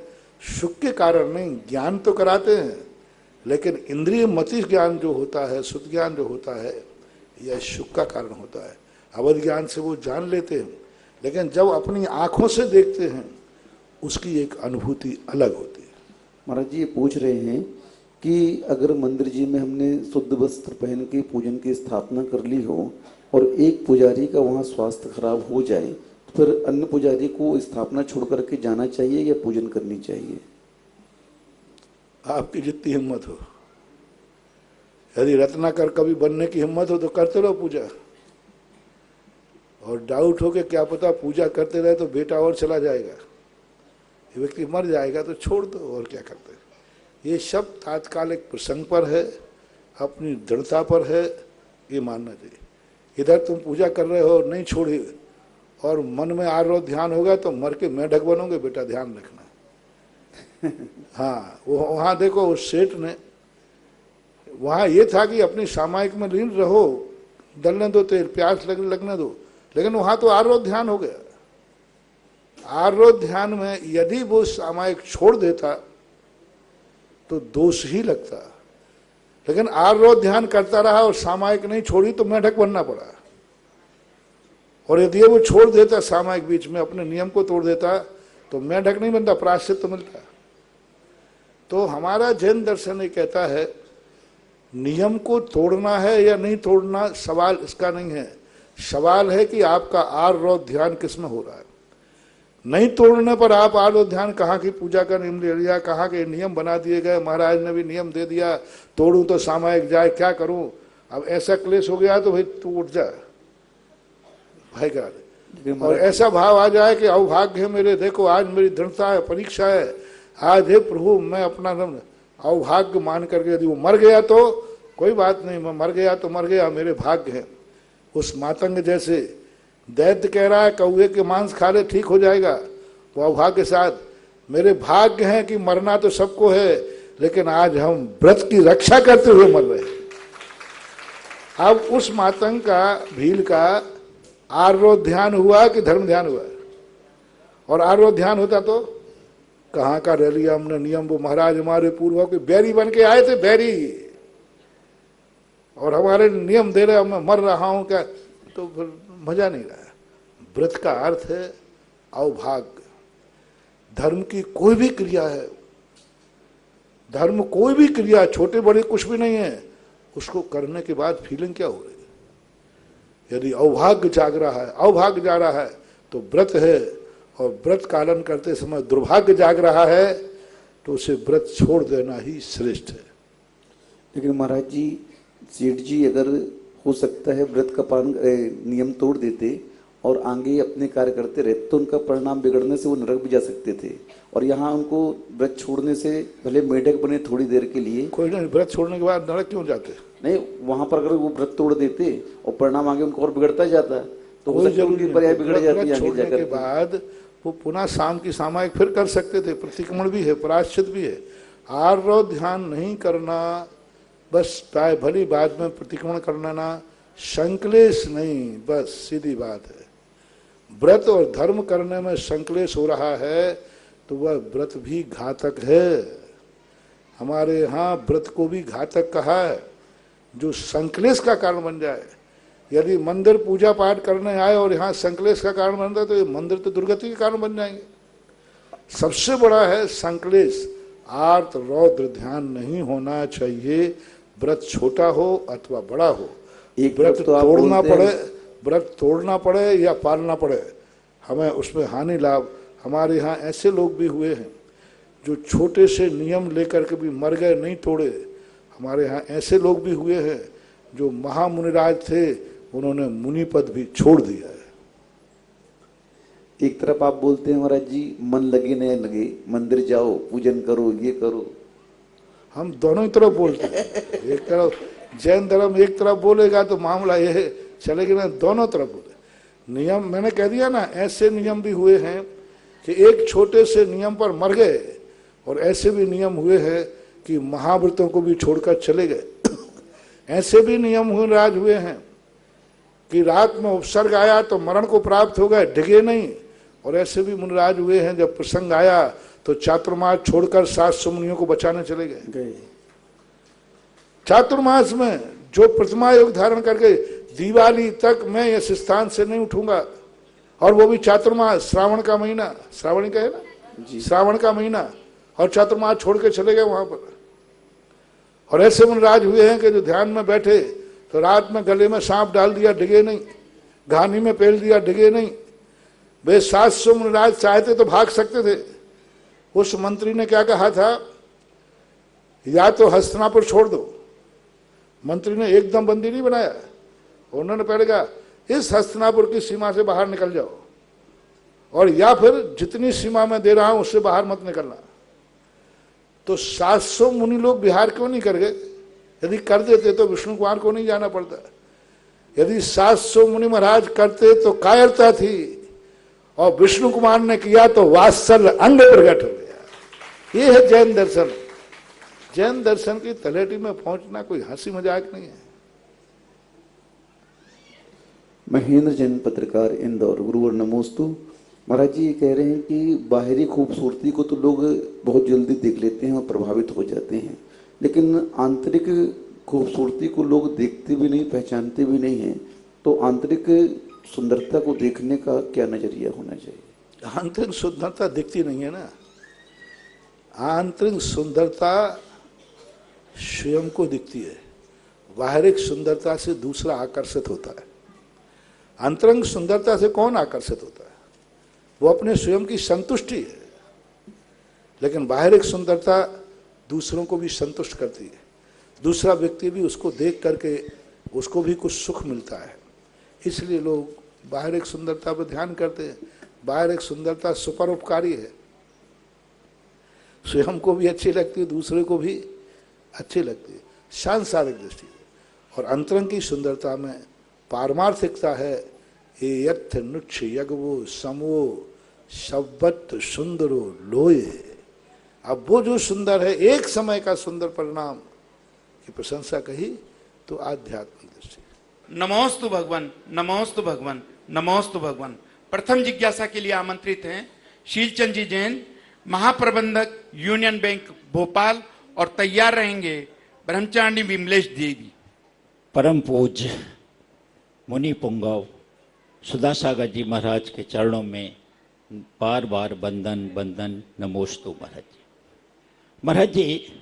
सुख के कारण नहीं, ज्ञान तो कराते हैं, लेकिन इंद्रिय मति ज्ञान जो होता है, शुद्ध ज्ञान जो होता है, यह सुख का कारण होता है। अवधि ज्ञान से वो जान लेते हैं, लेकिन जब अपनी आंखों से देखते हैं उसकी एक अनुभूति अलग होती है। महाराज जी, ये पूछ रहे हैं कि अगर मंदिर जी में हमने शुद्ध वस्त्र पहन के पूजन की स्थापना कर ली हो और एक पुजारी का वहाँ स्वास्थ्य खराब हो जाए तो फिर अन्य पुजारी को स्थापना छोड़ करके जाना चाहिए या पूजन करनी चाहिए? आपकी जितनी हिम्मत हो। यदि रत्नाकर कभी बनने की हिम्मत हो तो करते रहो पूजा, और डाउट हो कि क्या पता पूजा करते रहे तो बेटा और चला जाएगा, ये व्यक्ति मर जाएगा तो छोड़ दो, और क्या करते। ये सब तात्कालिक प्रसंग पर है, अपनी दृढ़ता पर है, ये मानना चाहिए। इधर तुम पूजा कर रहे हो नहीं छोड़ी और मन में आरोप ध्यान होगा तो मर के मेंढक बनोगे बेटा, ध्यान रखना। हाँ, वो वहाँ देखो उस सेठ ने, वहाँ ये था कि अपनी सामायिक में लीन रहो, डलने दो तेल, प्यास लगने दो, लेकिन वहाँ तो आरोप ध्यान हो गया। आरोप ध्यान में यदि वो सामायिक छोड़ देता तो दोष ही लगता, लेकिन आरोप ध्यान करता रहा और सामायिक नहीं छोड़ी तो मेंढक बनना पड़ा। और यदि वो छोड़ देता सामायिक बीच में, अपने नियम को तोड़ देता तो मेंढक नहीं बनता, प्रायश्चित तो मिलता। तो हमारा जैन दर्शन ये कहता है नियम को तोड़ना है या नहीं तोड़ना सवाल इसका नहीं है, सवाल है कि आपका आरोप ध्यान किसमें हो रहा है। नहीं तोड़ने पर आप आरोप ध्यान कहाँ की पूजा का नियम ले लिया, कहाँ के नियम बना दिए गए, महाराज ने भी नियम दे दिया, तोड़ूं तो सामायिक जाए, क्या करूं, अब ऐसा क्लेश हो गया तो भाई तू उठ जा भाई का। और ऐसा भाव आ जाए कि अवभाग्य है मेरे, देखो आज मेरी दृढ़ता है, परीक्षा है, आज हे प्रभु मैं अपना अवभाग्य मान करके, यदि वो मर गया तो कोई बात नहीं, मैं मर गया तो मर गया, मेरे भाग्य है। उस मातंग जैसे दैत्य कह रहा है कौए के मांस खा ले ठीक हो जाएगा, वो अवभाग्य के साथ मेरे भाग्य है कि मरना तो सबको है, लेकिन आज हम व्रत की रक्षा करते हुए मर रहे हैं। अब उस मातंग का, भील का आरोप ध्यान हुआ कि धर्म ध्यान हुआ? और आरोप ध्यान होता तो कहाँ का रह लिया हमने नियम, वो महाराज हमारे पूर्वों के बैरी बन के आए थे, बैरी, और हमारे नियम दे रहे, मैं मर रहा हूं क्या, तो फिर मजा नहीं रहा। व्रत का अर्थ है अवभाग्य। धर्म की कोई भी क्रिया है, धर्म कोई भी क्रिया, छोटे बड़े कुछ भी नहीं है, उसको करने के बाद फीलिंग क्या हो रही है। यदि अवभाग्य जाग रहा है, अवभाग्य जा रहा है तो व्रत है, और व्रत पालन करते समय दुर्भाग्य जाग रहा है तो उसे व्रत छोड़ देना ही श्रेष्ठ है। लेकिन महाराज जी, सेठ जी अगर हो सकता है व्रत का पालन नियम तोड़ देते और आगे अपने कार्य करते रहते तो उनका परिणाम बिगड़ने से वो नरक भी जा सकते थे, और यहाँ उनको व्रत छोड़ने से भले मेढक बने थोड़ी देर के लिए, कोई नहीं, व्रत छोड़ने के बाद नरक क्यों जाते? नहीं, वहां पर अगर वो व्रत तोड़ देते और परिणाम आगे उनको और बिगड़ता जाता तो हो सकता है उनकी पर्याय बिगड़ जाती है। छोड़ने के बाद वो पुनः शाम की सामायिक फिर कर सकते थे, प्रतिक्रमण भी है, प्रायश्चित भी है। आरोप ध्यान नहीं करना, बस ताय भली बात में प्रतिक्रमण कर लेना, संकलेश नहीं, बस सीधी बात है। व्रत और धर्म करने में संकलेश हो रहा है तो वह व्रत भी घातक है। हमारे यहाँ व्रत को भी घातक कहा है, जो संकलेश का कारण बन जाए। यदि मंदिर पूजा पाठ करने आए और यहाँ संकलेश का कारण बन जाए तो ये मंदिर तो दुर्गति के कारण बन जाएंगे। सबसे बड़ा है संकलेश, आर्त रौद्र ध्यान नहीं होना चाहिए, व्रत छोटा हो अथवा बड़ा हो। एक व्रत तो तोड़ना पड़े, व्रत तोड़ना पड़े या पालना पड़े, हमें उसमें हानि लाभ। हमारे यहाँ ऐसे लोग भी हुए हैं जो छोटे से नियम लेकर के भी मर गए, नहीं तोड़े। हमारे यहाँ ऐसे लोग भी हुए हैं जो महामुनिराज थे, उन्होंने मुनि पद भी छोड़ दिया है। एक तरफ आप बोलते हैं महाराज जी मन लगे न लगे, मंदिर जाओ, पूजन करो, ये करो, हम दोनों ही तरफ बोलते हैं। एक तरफ जैन धर्म एक तरफ बोलेगा तो मामला ये चलेगा ना, दोनों तरफ बोले। नियम मैंने कह दिया ना, ऐसे नियम भी हुए हैं कि एक छोटे से नियम पर मर गए, और ऐसे भी नियम हुए हैं कि महाव्रतों को भी छोड़कर चले गए। ऐसे भी नियम राज हुए हैं कि रात में उपसर्ग आया तो मरण को प्राप्त हो गए, डिगे नहीं। और ऐसे भी मुनिराज हुए हैं जब प्रसंग आया तो चातुर्मास छोड़कर 700 मुनियों को बचाने चले गए। चातुर्मास में जो प्रतिमा योग धारण करके दिवाली तक मैं इस स्थान से नहीं उठूंगा, और वो भी चातुर्मास, श्रावण का महीना, श्रावणी का है ना, श्रावण का महीना, और चातुर्मास छोड़ के चले गए वहां पर। और ऐसे मुनिराज हुए हैं कि जो ध्यान में बैठे तो रात में गले में सांप डाल दिया, डिगे नहीं, घानी में पेल दिया, डिगे नहीं। वे 700 मुनिराज चाहते तो भाग सकते थे। उस मंत्री ने क्या कहा था, या तो हस्तिनापुर छोड़ दो। मंत्री ने एकदम बंदी नहीं बनाया, उन्होंने पहले कहा इस हस्तिनापुर की सीमा से बाहर निकल जाओ, और या फिर जितनी सीमा में दे रहा हूं उससे बाहर मत निकलना। तो 700 मुनि लोग बिहार क्यों नहीं कर गए? यदि कर देते तो विष्णु कुमार को नहीं जाना पड़ता। यदि 700 मुनि महाराज करते तो कायरता थी, और विष्णु कुमार ने किया तो वात्सल्य अंग प्रकट हो गया। ये है जैन दर्शन। जैन दर्शन की तलहटी में पहुंचना कोई हंसी मजाक नहीं है। महेंद्र जैन, पत्रकार, इंदौर। गुरुवर नमोस्तु। महाराज जी ये कह रहे हैं कि बाहरी खूबसूरती को तो लोग बहुत जल्दी देख लेते हैं और प्रभावित हो जाते हैं, लेकिन आंतरिक खूबसूरती को लोग देखते भी नहीं, पहचानते भी नहीं हैं। तो आंतरिक सुंदरता को देखने का क्या नजरिया होना चाहिए? आंतरिक सुंदरता दिखती नहीं है ना। आंतरिक सुंदरता स्वयं को दिखती है, बाहरिक सुंदरता से दूसरा आकर्षित होता है। आंतरिक सुंदरता से कौन आकर्षित होता है? वो अपने स्वयं की संतुष्टि है। लेकिन बाहरिक सुंदरता दूसरों को भी संतुष्ट करती है, दूसरा व्यक्ति भी उसको देख करके उसको भी कुछ सुख मिलता है। इसलिए लोग बाहरिक सुंदरता पर ध्यान करते हैं। बाहरिक सुंदरता सुपरोपकारी है, स्वयं को भी अच्छी लगती है, दूसरे को भी अच्छी लगती है, सांसारिक दृष्टि से। और अंतरंग की सुंदरता में पारमार्थिकता है। ये यथ नुच्छ यज्ञो समो शब्बत सुंदरो लोये। अब वो जो सुंदर है, एक समय का सुंदर परिणाम की प्रशंसा कही तो आध्यात्मिक दृष्टि। नमोस्तु भगवान, नमोस्तु भगवान, नमोस्तु भगवान। प्रथम जिज्ञासा के लिए आमंत्रित हैं शीलचंद जी जैन, महाप्रबंधक यूनियन बैंक भोपाल, और तैयार रहेंगे ब्रह्मचारिणी विमलेश देवी। परम पूज्य मुनि पुंगव सुधासागर जी महाराज के चरणों में बार बार वंदन वंदन नमोस्तु महाराज जी। महाराज जी,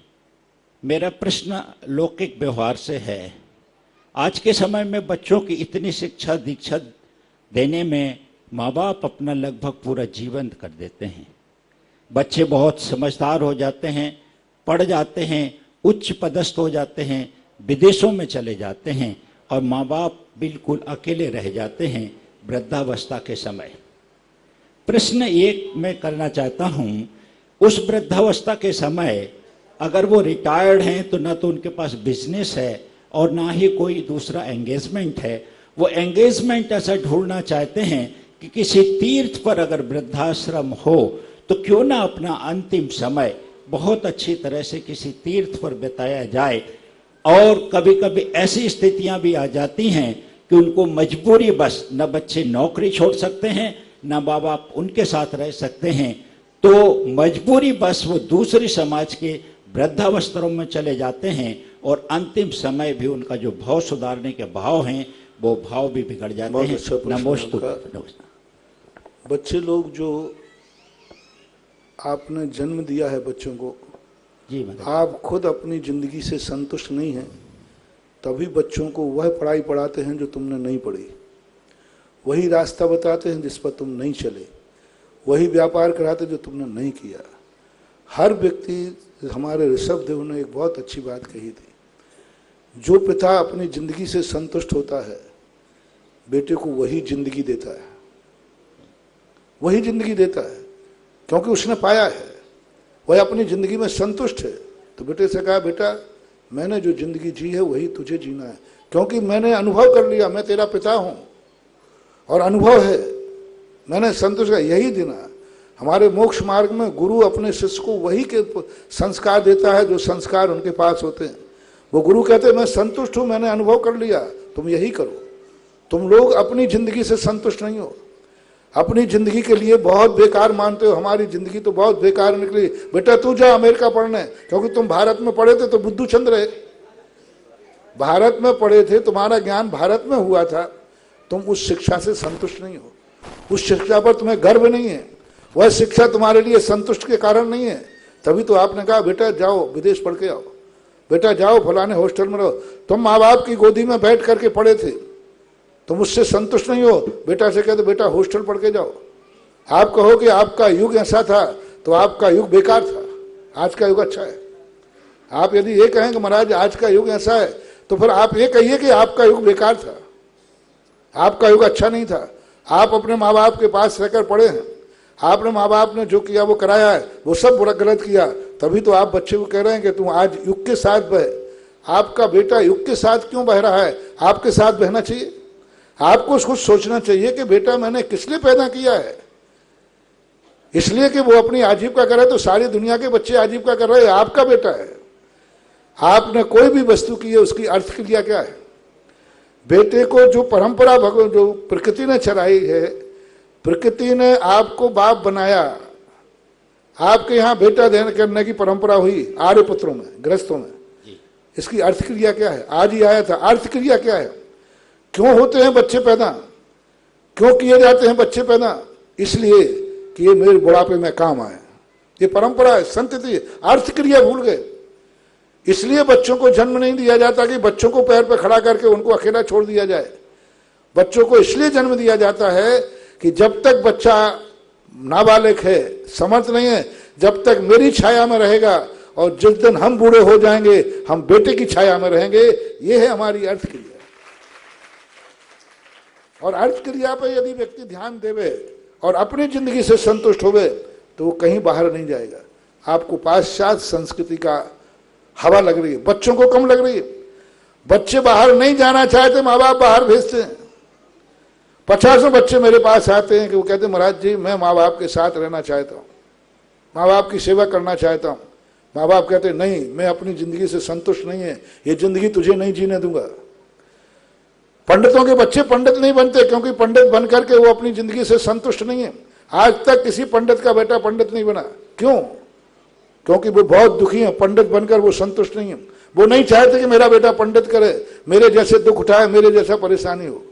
मेरा प्रश्न लौकिक व्यवहार से है। आज के समय में बच्चों की इतनी शिक्षा दीक्षा देने में माँ बाप अपना लगभग पूरा जीवन कर देते हैं। बच्चे बहुत समझदार हो जाते हैं, पढ़ जाते हैं, उच्च पदस्थ हो जाते हैं, विदेशों में चले जाते हैं, और माँ बाप बिल्कुल अकेले रह जाते हैं वृद्धावस्था के समय। प्रश्न एक मैं करना चाहता हूँ, उस वृद्धावस्था के समय अगर वो रिटायर्ड हैं तो ना तो उनके पास बिजनेस है और ना ही कोई दूसरा एंगेजमेंट है। वो एंगेजमेंट ऐसा ढूंढना चाहते हैं कि किसी तीर्थ पर अगर वृद्धाश्रम हो तो क्यों ना अपना अंतिम समय बहुत अच्छी तरह से किसी तीर्थ पर बिताया जाए। और कभी कभी ऐसी स्थितियां भी आ जाती हैं कि उनको मजबूरी बस, न बच्चे नौकरी छोड़ सकते हैं, न माँ बाप उनके साथ रह सकते हैं, तो मजबूरी बस वो दूसरी समाज के वृद्धावस्थाओं में चले जाते हैं, और अंतिम समय भी उनका जो भाव सुधारने के भाव हैं वो भाव भी बिगड़ जाते हैं। नमस्ते। बच्चे लोग जो आपने जन्म दिया है बच्चों को, जी आप खुद अपनी जिंदगी से संतुष्ट नहीं हैं, तभी बच्चों को वह पढ़ाई पढ़ाते हैं जो तुमने नहीं पढ़ी, वही रास्ता बताते हैं जिस पर तुम नहीं चले, वही व्यापार कराते जो तुमने नहीं किया। हर व्यक्ति, हमारे ऋषभ देव ने एक बहुत अच्छी बात कही थी, जो पिता अपनी जिंदगी से संतुष्ट होता है बेटे को वही जिंदगी देता है, वही जिंदगी देता है, क्योंकि उसने पाया है, वह अपनी जिंदगी में संतुष्ट है। तो बेटे से कहा, बेटा मैंने जो जिंदगी जी है वही तुझे जीना है, क्योंकि मैंने अनुभव कर लिया, मैं तेरा पिता हूं और अनुभव है, मैंने संतुष्ट। यही दिन है हमारे मोक्ष मार्ग में, गुरु अपने शिष्य को वही के संस्कार देता है जो संस्कार उनके पास होते हैं। वो गुरु कहते हैं मैं संतुष्ट हूं, मैंने अनुभव कर लिया, तुम यही करो। तुम लोग अपनी जिंदगी से संतुष्ट नहीं हो, अपनी जिंदगी के लिए बहुत बेकार मानते हो, हमारी जिंदगी तो बहुत बेकार निकली, बेटा तू जा अमेरिका पढ़ने, क्योंकि तुम भारत में पढ़े थे तो बुद्धू चंद रहे, भारत में पढ़े थे, तुम्हारा ज्ञान भारत में हुआ था, तुम उस शिक्षा से संतुष्ट नहीं हो, उस शिक्षा पर तुम्हें गर्व नहीं है, वह शिक्षा तुम्हारे लिए संतुष्ट के कारण नहीं है। तभी तो आपने कहा बेटा जाओ विदेश पढ़ के आओ, बेटा जाओ फलाने हॉस्टल में रहो। तुम माँ बाप की गोदी में बैठ करके पढ़े थे, तुम उससे संतुष्ट नहीं हो, बेटा से कहते बेटा हॉस्टल पढ़ के जाओ। आप कहो कि आपका युग ऐसा था तो आपका युग बेकार था, आज का युग अच्छा है। आप यदि ये कहें कि महाराज आज का युग ऐसा है, तो फिर आप ये कहिए कि आपका युग बेकार था, आपका युग अच्छा नहीं था। आप अपने माँ बाप के पास रहकर पढ़े हैं, आपने माँ बाप ने जो किया वो कराया है, वो सब बुरा गलत किया, तभी तो आप बच्चे को कह रहे हैं कि तुम आज युग के साथ बह। आपका बेटा युग के साथ क्यों बह रहा है? आपके साथ बहना चाहिए। आपको कुछ सोचना चाहिए कि बेटा मैंने किस लिए पैदा किया है। इसलिए कि वो अपनी आजीविका कर रहे, तो सारी दुनिया के बच्चे आजीविका कर रहे हैं, आपका बेटा है। आपने कोई भी वस्तु की है, उसकी अर्थ क्रिया क्या है? बेटे को जो परंपरा जो प्रकृति ने चलाई है, प्रकृति ने आपको बाप बनाया, आपके यहाँ बेटा देने करने की परंपरा हुई आर्य पुत्रों में, गृहस्थों में। इसकी अर्थ क्रिया क्या है? आज ही आया था, अर्थ क्रिया क्या है? क्यों होते हैं बच्चे पैदा, क्यों किए जाते हैं बच्चे पैदा? इसलिए कि ये मेरे बुढ़ापे में काम आए, ये परंपरा है, संतति। अर्थ क्रिया भूल गए। इसलिए बच्चों को जन्म नहीं दिया जाता कि बच्चों को पैर पर खड़ा करके उनको अकेला छोड़ दिया जाए। बच्चों को इसलिए जन्म दिया जाता है कि जब तक बच्चा नाबालिग है, समर्थ नहीं है, जब तक मेरी छाया में रहेगा, और जिस दिन हम बूढ़े हो जाएंगे हम बेटे की छाया में रहेंगे। ये है हमारी अर्थ क्रिया। और अर्थ क्रिया पर यदि व्यक्ति ध्यान देवे और अपनी जिंदगी से संतुष्ट होवे तो वो कहीं बाहर नहीं जाएगा। आपको पाश्चात्य संस्कृति का हवा लग रही है, बच्चों को कम लग रही है। बच्चे बाहर नहीं जाना चाहते, माँ बाप बाहर भेजते हैं। 50 बच्चे मेरे पास आते हैं कि वो कहते हैं महाराज जी मैं माँ बाप के साथ रहना चाहता हूँ, माँ बाप की सेवा करना चाहता हूँ। माँ बाप कहते हैं नहीं, मैं अपनी जिंदगी से संतुष्ट नहीं है, ये जिंदगी तुझे नहीं जीने दूंगा। पंडितों के बच्चे पंडित नहीं बनते क्योंकि पंडित बन करके वो अपनी जिंदगी से संतुष्ट नहीं है। आज तक किसी पंडित का बेटा पंडित नहीं बना। क्यों? क्योंकि वो बहुत दुखी है, पंडित बनकर वो संतुष्ट नहीं है। वो नहीं चाहते कि मेरा बेटा पंडित करे, मेरे जैसे दुख उठाए, मेरे जैसा परेशानी हो।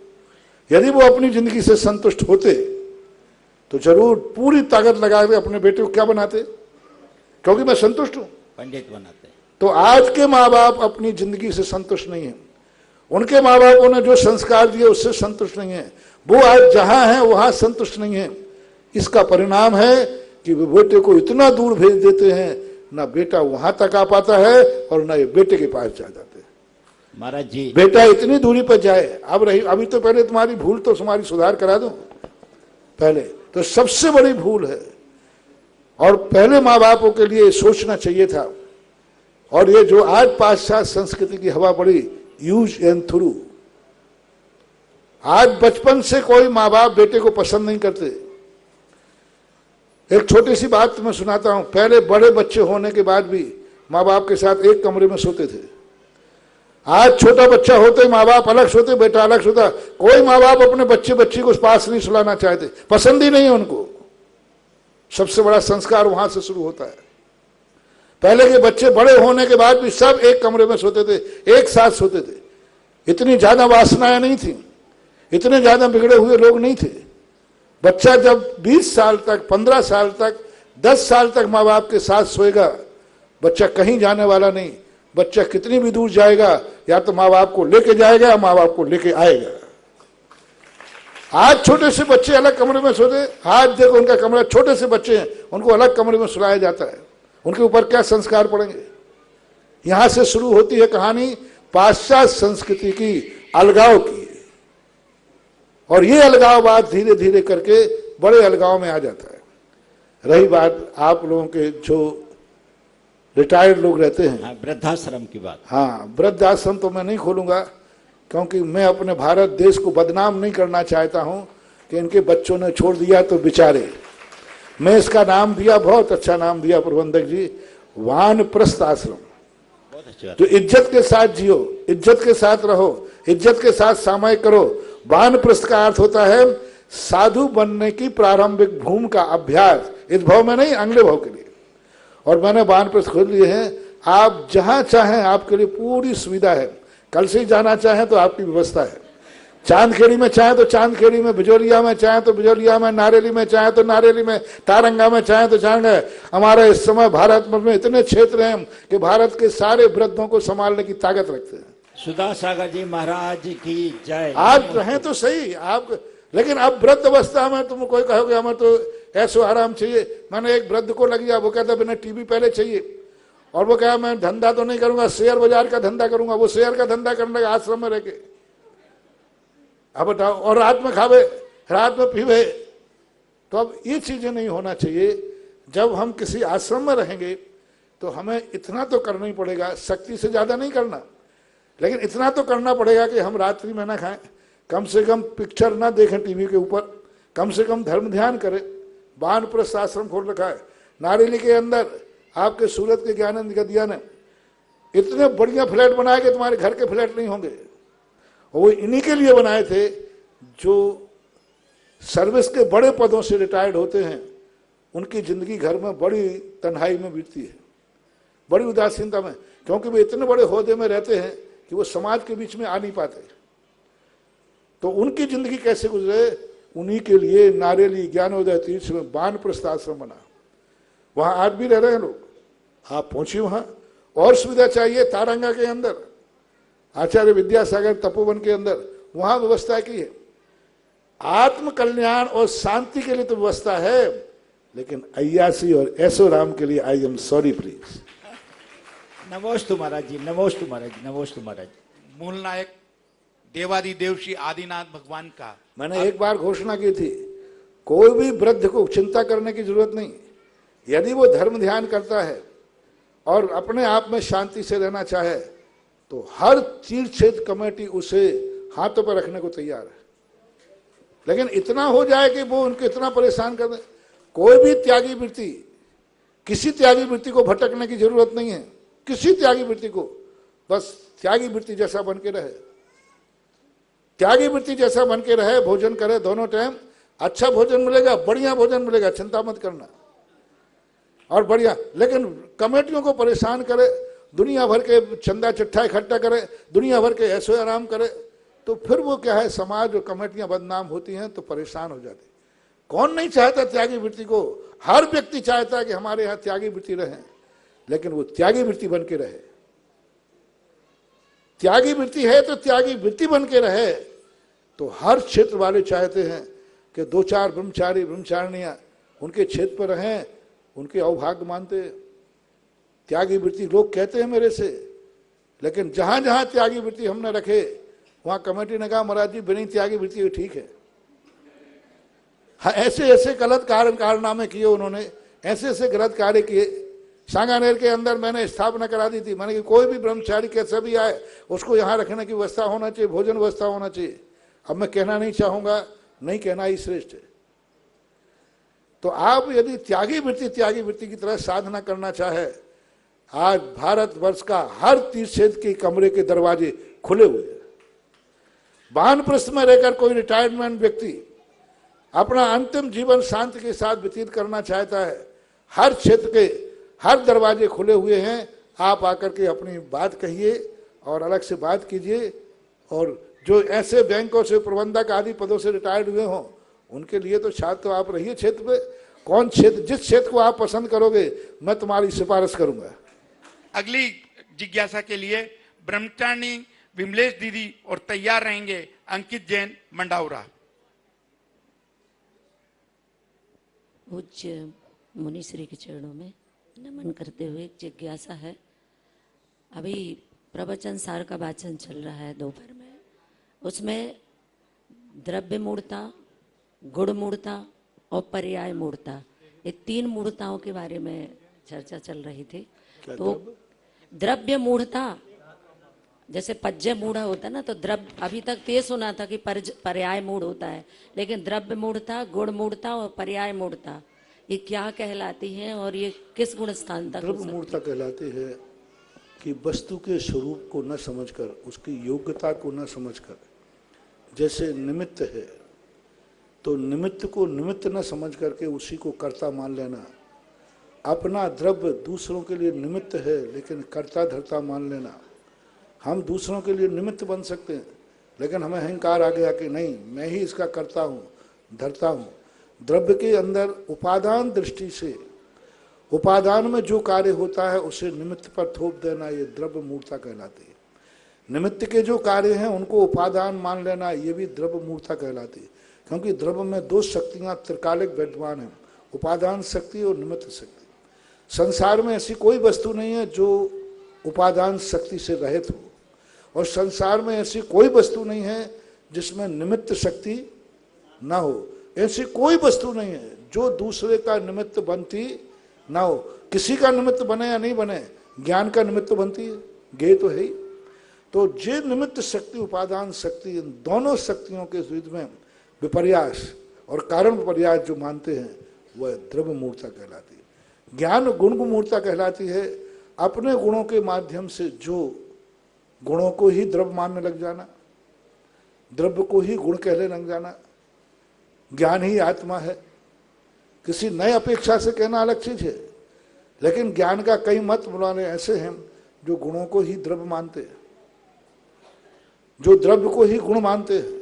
यदि वो अपनी जिंदगी से संतुष्ट होते तो जरूर पूरी ताकत लगा के अपने बेटे को क्या बनाते, क्योंकि मैं संतुष्ट हूं, पंडित बनाते। तो आज के माँ बाप अपनी जिंदगी से संतुष्ट नहीं है। उनके माँ बापों ने जो संस्कार दिए उससे संतुष्ट नहीं है। वो आज जहां है वहां संतुष्ट नहीं है। इसका परिणाम है कि वो बेटे को इतना दूर भेज देते हैं, ना बेटा वहां तक आ पाता है और ना ये बेटे के पास जा जाते हैं। महाराज जी, बेटा इतनी दूरी पर जाए, अब रही अभी तो पहले तुम्हारी भूल तो तुम्हारी सुधार करा दो, पहले तो सबसे बड़ी भूल है। और पहले माँ बापों के लिए सोचना चाहिए था। और ये जो आज पाश्चात्य संस्कृति की हवा बड़ी यूज एंड थ्रू, आज बचपन से कोई माँ बाप बेटे को पसंद नहीं करते। एक छोटी सी बात मैं सुनाता हूं। पहले बड़े बच्चे होने के बाद भी माँ बाप के साथ एक कमरे में सोते थे। आज छोटा बच्चा होते माँ बाप अलग सोते, बेटा अलग सोता। कोई माँ बाप अपने बच्ची को पास नहीं सुलाना चाहते, पसंद ही नहीं है उनको। सबसे बड़ा संस्कार वहां से शुरू होता है। पहले के बच्चे बड़े होने के बाद भी सब एक कमरे में सोते थे, एक साथ सोते थे। इतनी ज्यादा वासनाएं नहीं थी, इतने ज्यादा बिगड़े हुए लोग नहीं थे। बच्चा जब 20 साल तक, 15 साल तक, 10 साल तक माँ बाप के साथ सोएगा, बच्चा कहीं जाने वाला नहीं। बच्चा कितनी भी दूर जाएगा, या तो माँ बाप को लेके जाएगा या माँ बाप को लेके आएगा। आज छोटे से बच्चे अलग कमरे में सोते, आज देखो उनका कमरा, छोटे से बच्चे हैं उनको अलग कमरे में सुलाया जाता है। उनके ऊपर क्या संस्कार पड़ेंगे? यहां से शुरू होती है कहानी पाश्चात्य संस्कृति की, अलगाव की। और ये अलगाववाद धीरे धीरे करके बड़े अलगाव में आ जाता है। रही बात आप लोगों के जो रिटायर्ड लोग रहते हैं, वृद्धाश्रम की बात। हाँ, वृद्धाश्रम तो मैं नहीं खोलूंगा क्योंकि मैं अपने भारत देश को बदनाम नहीं करना चाहता हूं कि इनके बच्चों ने छोड़ दिया तो बेचारे। मैं इसका नाम दिया, बहुत अच्छा नाम दिया प्रबंधक जी, वानप्रस्थ आश्रम। जो इज्जत के साथ जियो, इज्जत के साथ रहो, इज्जत के साथ सामायिक करो। वानप्रस्थ का अर्थ होता है साधु बनने की प्रारंभिक भूमि का अभ्यास, इस भाव में नहीं, अगले भाव के लिए। और मैंने वानप्रस्थ खोल लिए हैं। आप जहां चाहें, आपके लिए पूरी सुविधा है। कल से ही जाना चाहें तो आपकी व्यवस्था है। चांदखेड़ी में चाहे तो चांदखेड़ी में, बिजोलिया में चाहे तो बिजोलिया में, नारेली में चाहे तो नारेली में, तारंगा में चाहे तो चाहे। हमारे इस समय भारत में इतने क्षेत्र हैं कि भारत के सारे वृद्धों को संभालने की ताकत रखते हैं। सुधा सागर जी महाराज की जय। आज रहें तो सही आप, लेकिन अब वृद्ध अवस्था में तुम कोई कहोगे हमें तो ऐसो आराम चाहिए। मैंने एक वृद्ध को लग गया, वो कहता मैंने टीवी पहले चाहिए, और वो कहा मैं धंधा तो नहीं करूंगा, शेयर बाजार का धंधा करूंगा। वो शेयर का धंधा करने लगा आश्रम में रह के। अब बताओ, और रात में खावे, रात में पीवे। तो अब ये चीजें नहीं होना चाहिए। जब हम किसी आश्रम में रहेंगे तो हमें इतना तो करना ही पड़ेगा, शक्ति से ज्यादा नहीं करना, लेकिन इतना तो करना पड़ेगा कि हम रात्रि में ना खाएं, कम से कम पिक्चर ना देखें टीवी के ऊपर, कम से कम धर्म ध्यान करें। वानप्रस्थ आश्रम खोल रखा है नारेली के अंदर। आपके सूरत के ज्ञानंद गदिया ने इतने बढ़िया फ्लैट बनाए कि तुम्हारे घर के फ्लैट नहीं होंगे। वो इन्हीं के लिए बनाए थे जो सर्विस के बड़े पदों से रिटायर्ड होते हैं, उनकी जिंदगी घर में बड़ी तन्हाई में बीतती है, बड़ी उदासीनता में, क्योंकि वे इतने बड़े ओहदे में रहते हैं कि वो समाज के बीच में आ नहीं पाते। तो उनकी जिंदगी कैसे गुजरे, उन्हीं के लिए नारेली ज्ञानोदय तीर्थ में वानप्रस्थ आश्रम बना। वहां आज भी रह रहे हैं लोग। आप पहुंचिए वहां। और सुविधा चाहिए, तारंगा के अंदर आचार्य विद्यासागर तपोवन के अंदर वहां व्यवस्था की है। आत्म कल्याण और शांति के लिए तो व्यवस्था है, लेकिन अय्यासी और ऐसो राम के लिए आई एम सॉरी प्लीज। नमोस्तु महाराज जी, नमोस्तु महाराज जी, नमोस्तु महाराज जी। मूल नायक देवादिदेव श्री आदिनाथ भगवान का मैंने एक बार घोषणा की थी, कोई भी वृद्ध को चिंता करने की जरूरत नहीं। यदि वो धर्म ध्यान करता है और अपने आप में शांति से रहना चाहे तो हर तीर्थ क्षेत्र कमेटी उसे हाथों पर रखने को तैयार है। लेकिन इतना हो जाए कि वो उनको इतना परेशान कर दे। कोई भी त्यागी वृत्ति, किसी त्यागी वृत्ति को भटकने की जरूरत नहीं है। किसी त्यागी वृत्ति को, बस त्यागी वृत्ति जैसा बन के रहे, त्यागी वृत्ति जैसा बन के रहे। भोजन करे दोनों टाइम, अच्छा भोजन मिलेगा, बढ़िया भोजन मिलेगा, चिंता मत करना, और बढ़िया। लेकिन कमेटियों को परेशान करे, दुनिया भर के चंदा चिट्ठा इकट्ठा करे, दुनिया भर के ऐसो आराम करे, तो फिर वो क्या है, समाज और कमेटियां बदनाम होती हैं तो परेशान हो जाती। कौन नहीं चाहता त्यागी वृत्ति को? हर व्यक्ति चाहता है कि हमारे यहाँ त्यागी वृत्ति रहे, लेकिन वो त्यागी वृत्ति बन के रहे। त्यागी वृत्ति है तो त्यागी वृत्ति बन के रहे। तो हर क्षेत्र वाले चाहते हैं कि दो चार ब्रह्मचारी ब्रह्मचारिणियां उनके क्षेत्र पर रहें, उनके अवभाग्य मानते। त्यागी वृत्ति लोग कहते हैं मेरे से, लेकिन जहां जहां त्यागी वृत्ति हमने रखे वहां कमेटी ने कहा महाराज जी बिना त्यागी वृत्ति ठीक है। हाँ, ऐसे ऐसे गलत कारनामे किए उन्होंने, ऐसे ऐसे गलत कार्य किए। सांगानेर के अंदर मैंने स्थापना करा दी थी, मैंने कि कोई भी ब्रह्मचारी कैसे भी आए उसको यहाँ रखने की व्यवस्था होना चाहिए, भोजन व्यवस्था होना चाहिए। अब मैं कहना नहीं चाहूंगा, नहीं कहना ही श्रेष्ठ है। तो आप यदि त्यागी वृत्ति की तरह साधना करना चाहे, आज भारतवर्ष का हर तीर्थ क्षेत्र के कमरे के दरवाजे खुले हुए हैं। वानप्रस्थ में रहकर कोई रिटायरमेंट व्यक्ति अपना अंतिम जीवन शांति के साथ व्यतीत करना चाहता है, हर क्षेत्र के हर दरवाजे खुले हुए हैं। आप आकर के अपनी बात कहिए और अलग से बात कीजिए। और जो ऐसे बैंकों से प्रबंधक आदि पदों से रिटायर्ड हुए हों उनके लिए तो छात्र तो आप रहिए क्षेत्र पे। कौन क्षेत्र, जिस क्षेत्र को आप पसंद करोगे मैं तुम्हारी सिफारिश करूंगा। अगली जिज्ञासा के लिए ब्रह्मचारिणी विमलेश दीदी और तैयार रहेंगे अंकित जैन मंडाउरा। पूज्य मुनिश्री के चरणों में नमन करते हुए एक जिज्ञासा है। अभी प्रवचन सार का वाचन चल रहा है दोपहर में, उसमें द्रव्य मूर्ता, गुण मूर्ता और पर्याय मूर्ता, ये तीन मूर्ताओं के बारे में चर्चा चल रही थी। तो द्रव्य मूर्ता जैसे पज्य मूढ़ा होता है ना, तो द्रव्य अभी तक ये सुना था कि पर्याय मूढ़ होता है, लेकिन द्रव्य मूढ़ता, गुण मूढ़ता और पर्याय मूढ़ता ये क्या कहलाती है और ये किस गुण स्थान तक? द्रव्य मूर्ता कहलाती है कि वस्तु के स्वरूप को न समझकर, उसकी योग्यता को न समझकर, जैसे निमित्त है तो निमित्त को निमित्त न समझ करके उसी को कर्ता मान लेना। अपना द्रव्य दूसरों के लिए निमित्त है लेकिन कर्ता धर्ता मान लेना। हम दूसरों के लिए निमित्त बन सकते हैं लेकिन हमें अहंकार आ गया कि नहीं, मैं ही इसका करता हूँ, धरता हूँ। द्रव्य के अंदर उपादान दृष्टि से, उपादान में जो कार्य होता है उसे निमित्त पर थोप देना, ये द्रव्य मूर्ता कहलाती है। निमित्त के जो कार्य हैं उनको उपादान मान लेना, ये भी द्रव्य मूर्ता कहलाती है। क्योंकि द्रव्य में दो शक्तियां त्रिकालिक विद्यमान हैं, उपादान शक्ति और निमित्त शक्ति। संसार में ऐसी कोई वस्तु नहीं है जो उपादान शक्ति से रहित हो, और संसार में ऐसी कोई वस्तु नहीं है जिसमें निमित्त शक्ति ना हो। ऐसी कोई वस्तु नहीं है जो दूसरे का निमित्त बनती ना हो। किसी का निमित्त बने या नहीं बने, ज्ञान का निमित्त बनती है, ज्ञेय तो है ही। तो जे निमित्त शक्ति, उपादान शक्ति, इन दोनों शक्तियों के विरुद्ध में विपर्यास और कारण विपर्यास जो मानते हैं वह द्रव्य मूर्ता कहलाती है। ज्ञान गुण मूर्ता कहलाती है। अपने गुणों के माध्यम से जो गुणों को ही द्रव्य मानने लग जाना, द्रव्य को ही गुण कहने लग जाना। ज्ञान ही आत्मा है, किसी नए अपेक्षा से कहना अलग चीज है। लेकिन ज्ञान का कई मत बुलाने ऐसे हैं जो गुणों को ही द्रव्य मानते हैं, जो द्रव्य को ही गुण मानते हैं।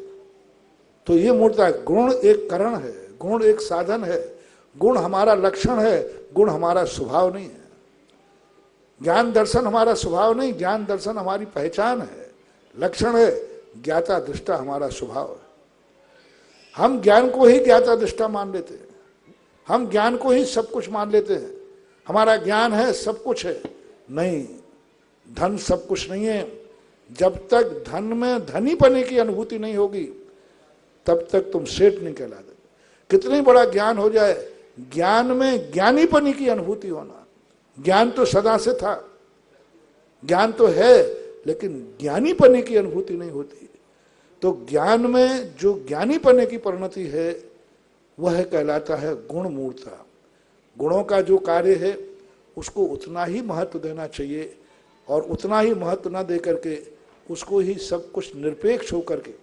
तो ये मूर्ता है। गुण एक करण है, गुण एक साधन है, गुण हमारा लक्षण है, गुण हमारा स्वभाव नहीं है। ज्ञान दर्शन हमारा स्वभाव नहीं, ज्ञान दर्शन हमारी पहचान है, लक्षण है। ज्ञाता दृष्टा हमारा स्वभाव है। हम ज्ञान को ही ज्ञाता दृष्टा मान लेते हैं, हम ज्ञान को ही सब कुछ मान लेते हैं। हमारा ज्ञान है, सब कुछ है। नहीं, धन सब कुछ नहीं है। जब तक धन में धनीपने की अनुभूति नहीं होगी तब तक तुम सेठ नहीं कहलाते। कितनी बड़ा ज्ञान हो जाए, ज्ञान में ज्ञानीपनी की अनुभूति होना। ज्ञान तो सदा से था, ज्ञान तो है, लेकिन ज्ञानीपने की अनुभूति नहीं होती। तो ज्ञान में जो ज्ञानीपने की परिणति है वह कहलाता है गुण मूर्ता। गुणों का जो कार्य है उसको उतना ही महत्व देना चाहिए, और उतना ही महत्व न दे करके उसको ही सब कुछ निरपेक्ष होकर के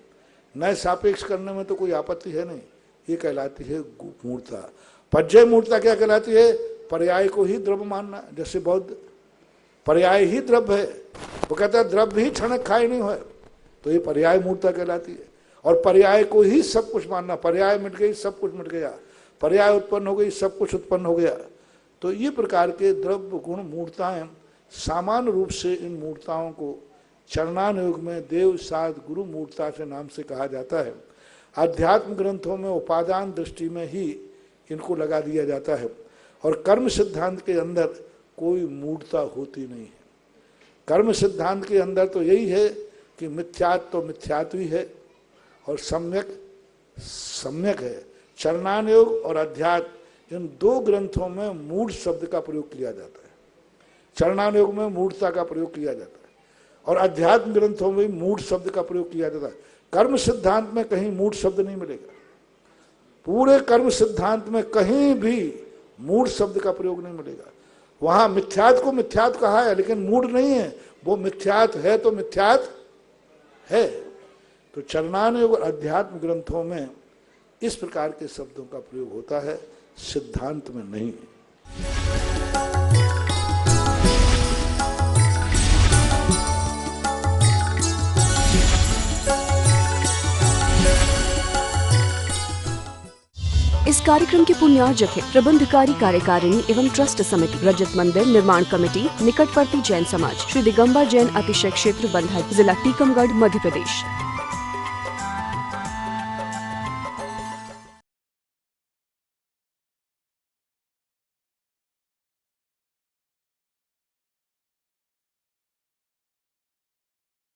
नए सापेक्ष करने में तो कोई आपत्ति है नहीं। ये कहलाती है मूर्ता। पज्जय मूर्ता क्या कहलाती है? पर्याय को ही द्रव्य मानना। जैसे बौद्ध पर्याय ही द्रव्य है, वो कहता है द्रव्य ही क्षणक खाए नहीं है, तो ये पर्याय मूर्ता कहलाती है। और पर्याय को ही सब कुछ मानना। पर्याय मिट गई, सब कुछ मिट गया। पर्याय उत्पन्न हो गई, सब कुछ उत्पन्न हो गया। तो ये प्रकार के द्रव्य गुण मूर्ताएं, सामान्य रूप से इन मूर्ताओं को चरणानुयोग में देव साध गुरु मूर्ता से नाम से कहा जाता है। आध्यात्म ग्रंथों में उपादान दृष्टि में ही इनको लगा दिया जाता है, और कर्म सिद्धांत के अंदर कोई मूर्ता होती नहीं है। कर्म सिद्धांत के अंदर तो यही है कि मिथ्यात्व तो मिथ्यात्व ही है और सम्यक सम्यक है। चरणानुयोग और अध्यात्म, इन दो ग्रंथों में मूढ़ शब्द का प्रयोग किया जाता है। चरणानुयोग में मूढ़ता का प्रयोग किया जाता है, और अध्यात्म ग्रंथों में मूढ़ शब्द का प्रयोग किया जाता है। कर्म सिद्धांत में कहीं मूढ़ शब्द नहीं मिलेगा। पूरे कर्म सिद्धांत में कहीं भी मूढ़ शब्द का प्रयोग नहीं मिलेगा। वहां मिथ्यात को मिथ्यात कहा है, लेकिन मूढ़ नहीं है। वो मिथ्यात है तो मिथ्यात है। तो चरणानुयोग और अध्यात्म ग्रंथों में इस प्रकार के शब्दों का प्रयोग होता है, सिद्धांत में नहीं। इस कार्यक्रम के पुण्यार्जक है प्रबंधकारी कार्यकारिणी एवं ट्रस्ट समिति, रजत मंदिर निर्माण कमेटी, निकटवर्ती जैन समाज, श्री दिगंबर जैन अतिशय क्षेत्र बंधर, जिला टीकमगढ़, मध्य प्रदेश।